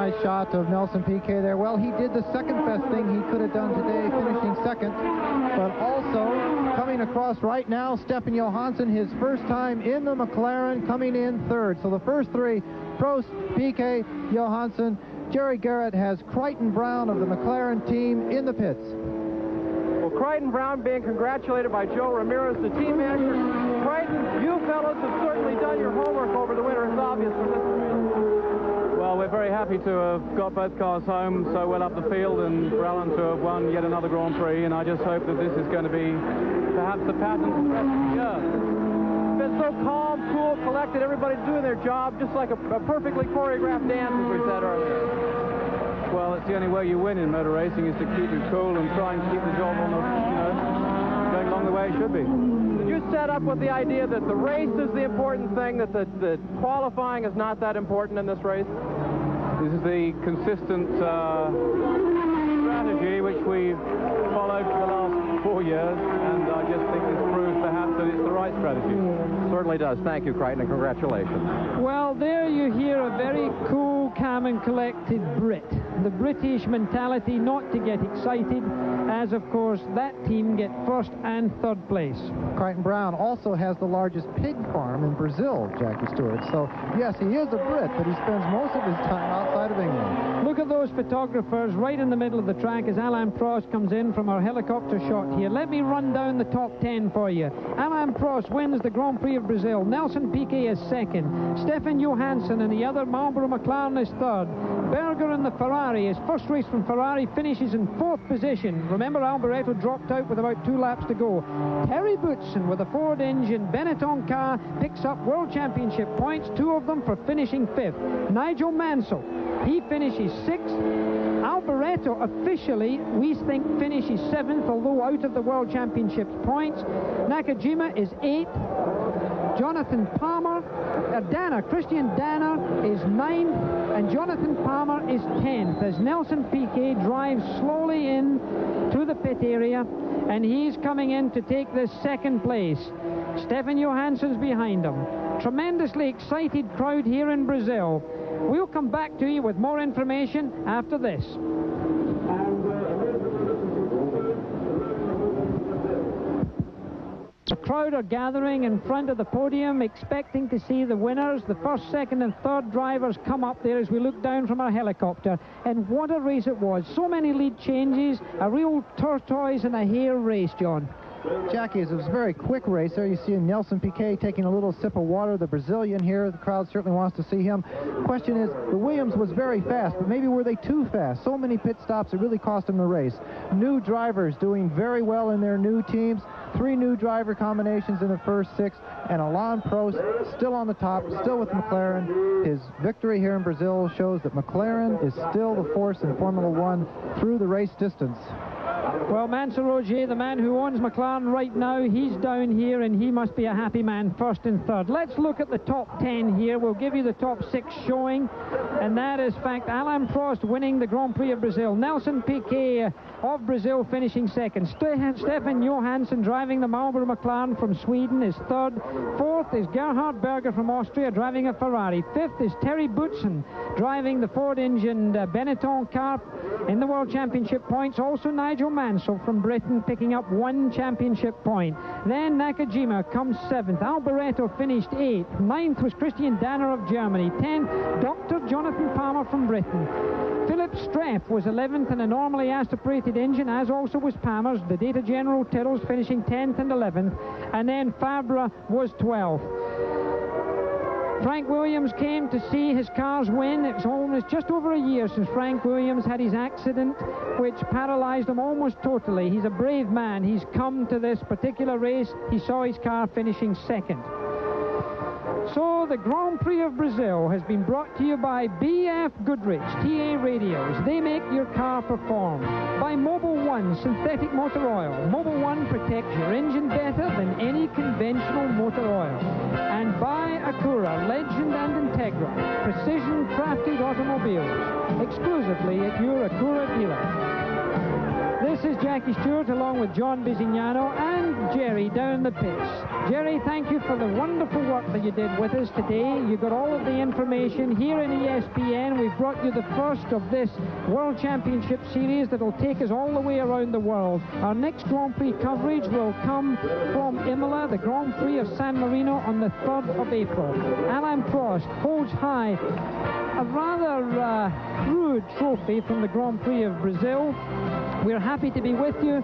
nice shot of Nelson Piquet there. Well, he did the second best thing he could have done today, finishing second. But also, coming across right now, Stefan Johansson, his first time in the McLaren, coming in third. So the first three, Prost, Piquet, Johansson. Jerry Garrett has Crichton Brown of the McLaren team in the pits. Well, Crichton Brown being congratulated by Joe Ramirez, the team manager. Crichton, you fellows have certainly done your homework over the winter. It's obvious from this race. Well, we're very happy to have got both cars home so well up the field and for Alain to have won yet another Grand Prix, and I just hope that this is going to be perhaps the pattern for the rest of the year. It's been so calm, cool, collected, everybody's doing their job, just like a perfectly choreographed dance, as we said earlier. Well, it's the only way you win in motor racing is to keep it cool and try and keep the job on the, going along the way it should be. Did you set up with the idea that the race is the important thing, that the qualifying is not that important in this race? This is the consistent strategy which we've followed for the last 4 years, and I just think this proves perhaps that it's the right strategy. Certainly does. Thank you, Crichton, and congratulations. Well, there you hear a very cool, calm and collected Brit. The British mentality not to get excited, as of course that team get first and third place. Crichton Brown also has the largest pig farm in Brazil, Jackie Stewart. So yes, he is a Brit, but he spends most of his time outside of England. Look at those photographers right in the middle of the track as Alain Prost comes in from our helicopter shot here. Let me run down the top 10 for you. Alain Prost wins the Grand Prix of Brazil. Nelson Piquet is second. Stefan Johansson and the other Marlboro McLaren is third. Berger in the Ferrari, his first race from Ferrari, finishes in fourth position. Remember, Alboreto dropped out with about 2 laps to go. Terry Boutsen with a Ford engine Benetton car picks up World Championship points, 2 of them for finishing fifth. Nigel Mansell, he finishes sixth. Alboreto officially, we think, finishes seventh, although out of the World Championships points. Nakajima is eighth. Jonathan Palmer, Christian Danner is 9th, and Jonathan Palmer is 10th, as Nelson Piquet drives slowly in to the pit area, and he's coming in to take this second place. Stefan Johansson's behind him. Tremendously excited crowd here in Brazil. We'll come back to you with more information after this. The crowd are gathering in front of the podium, expecting to see the winners. The first, second and third drivers come up there as we look down from our helicopter. And what a race it was. So many lead changes, a real tortoise and a hare race, John. Jackie, it was a very quick race. There you see Nelson Piquet taking a little sip of water, the Brazilian here. The crowd certainly wants to see him. The question is, the Williams was very fast, but maybe were they too fast? So many pit stops, it really cost them the race. New drivers doing very well in their new teams. 3 new driver combinations in the first 6, and Alain Prost still on the top, still with McLaren. His victory here in Brazil shows that McLaren is still the force in Formula One through the race distance. Well, Mansell Roger, the man who owns McLaren right now, he's down here, and he must be a happy man, first and third. Let's look at the top 10 here. We'll give you the top 6 showing, and that is fact. Alain Prost winning the Grand Prix of Brazil. Nelson Piquet of Brazil finishing second. Stefan Johansson driving the Marlboro McLaren from Sweden is third. Fourth is Gerhard Berger from Austria driving a Ferrari. Fifth is Terry Boutsen driving the Ford-engined Benetton car in the World Championship points. Also Nigel Mansell from Britain picking up 1 championship point. Then Nakajima comes 7th. Alboreto finished 8th. 9th was Christian Danner of Germany. 10th, Dr. Jonathan Palmer from Britain. Philip Streff was 11th in a normally aspirated engine, as also was Palmer's. The Data General Titles finishing 10th and 11th. And then Fabra was 12th. Frank Williams came to see his cars win. It was almost just over a year since Frank Williams had his accident, which paralyzed him almost totally. He's a brave man. He's come to this particular race. He saw his car finishing second. So the Grand Prix of Brazil has been brought to you by BF Goodrich TA Radios. They make your car perform. By Mobil 1 Synthetic Motor Oil. Mobil 1 protects your engine better than any conventional motor oil. And by Acura Legend and Integra. Precision crafted automobiles. Exclusively at your Acura dealer. This is Jackie Stewart along with John Bisignano and Jerry down the pits. Jerry, thank you for the wonderful work that you did with us today. You got all of the information here in ESPN. we've brought you the first of this World Championship Series that will take us all the way around the world. Our next Grand Prix coverage will come from Imola, the Grand Prix of San Marino on the 3rd of April. Alain Prost holds high a rather crude trophy from the Grand Prix of Brazil. We're happy to be with you.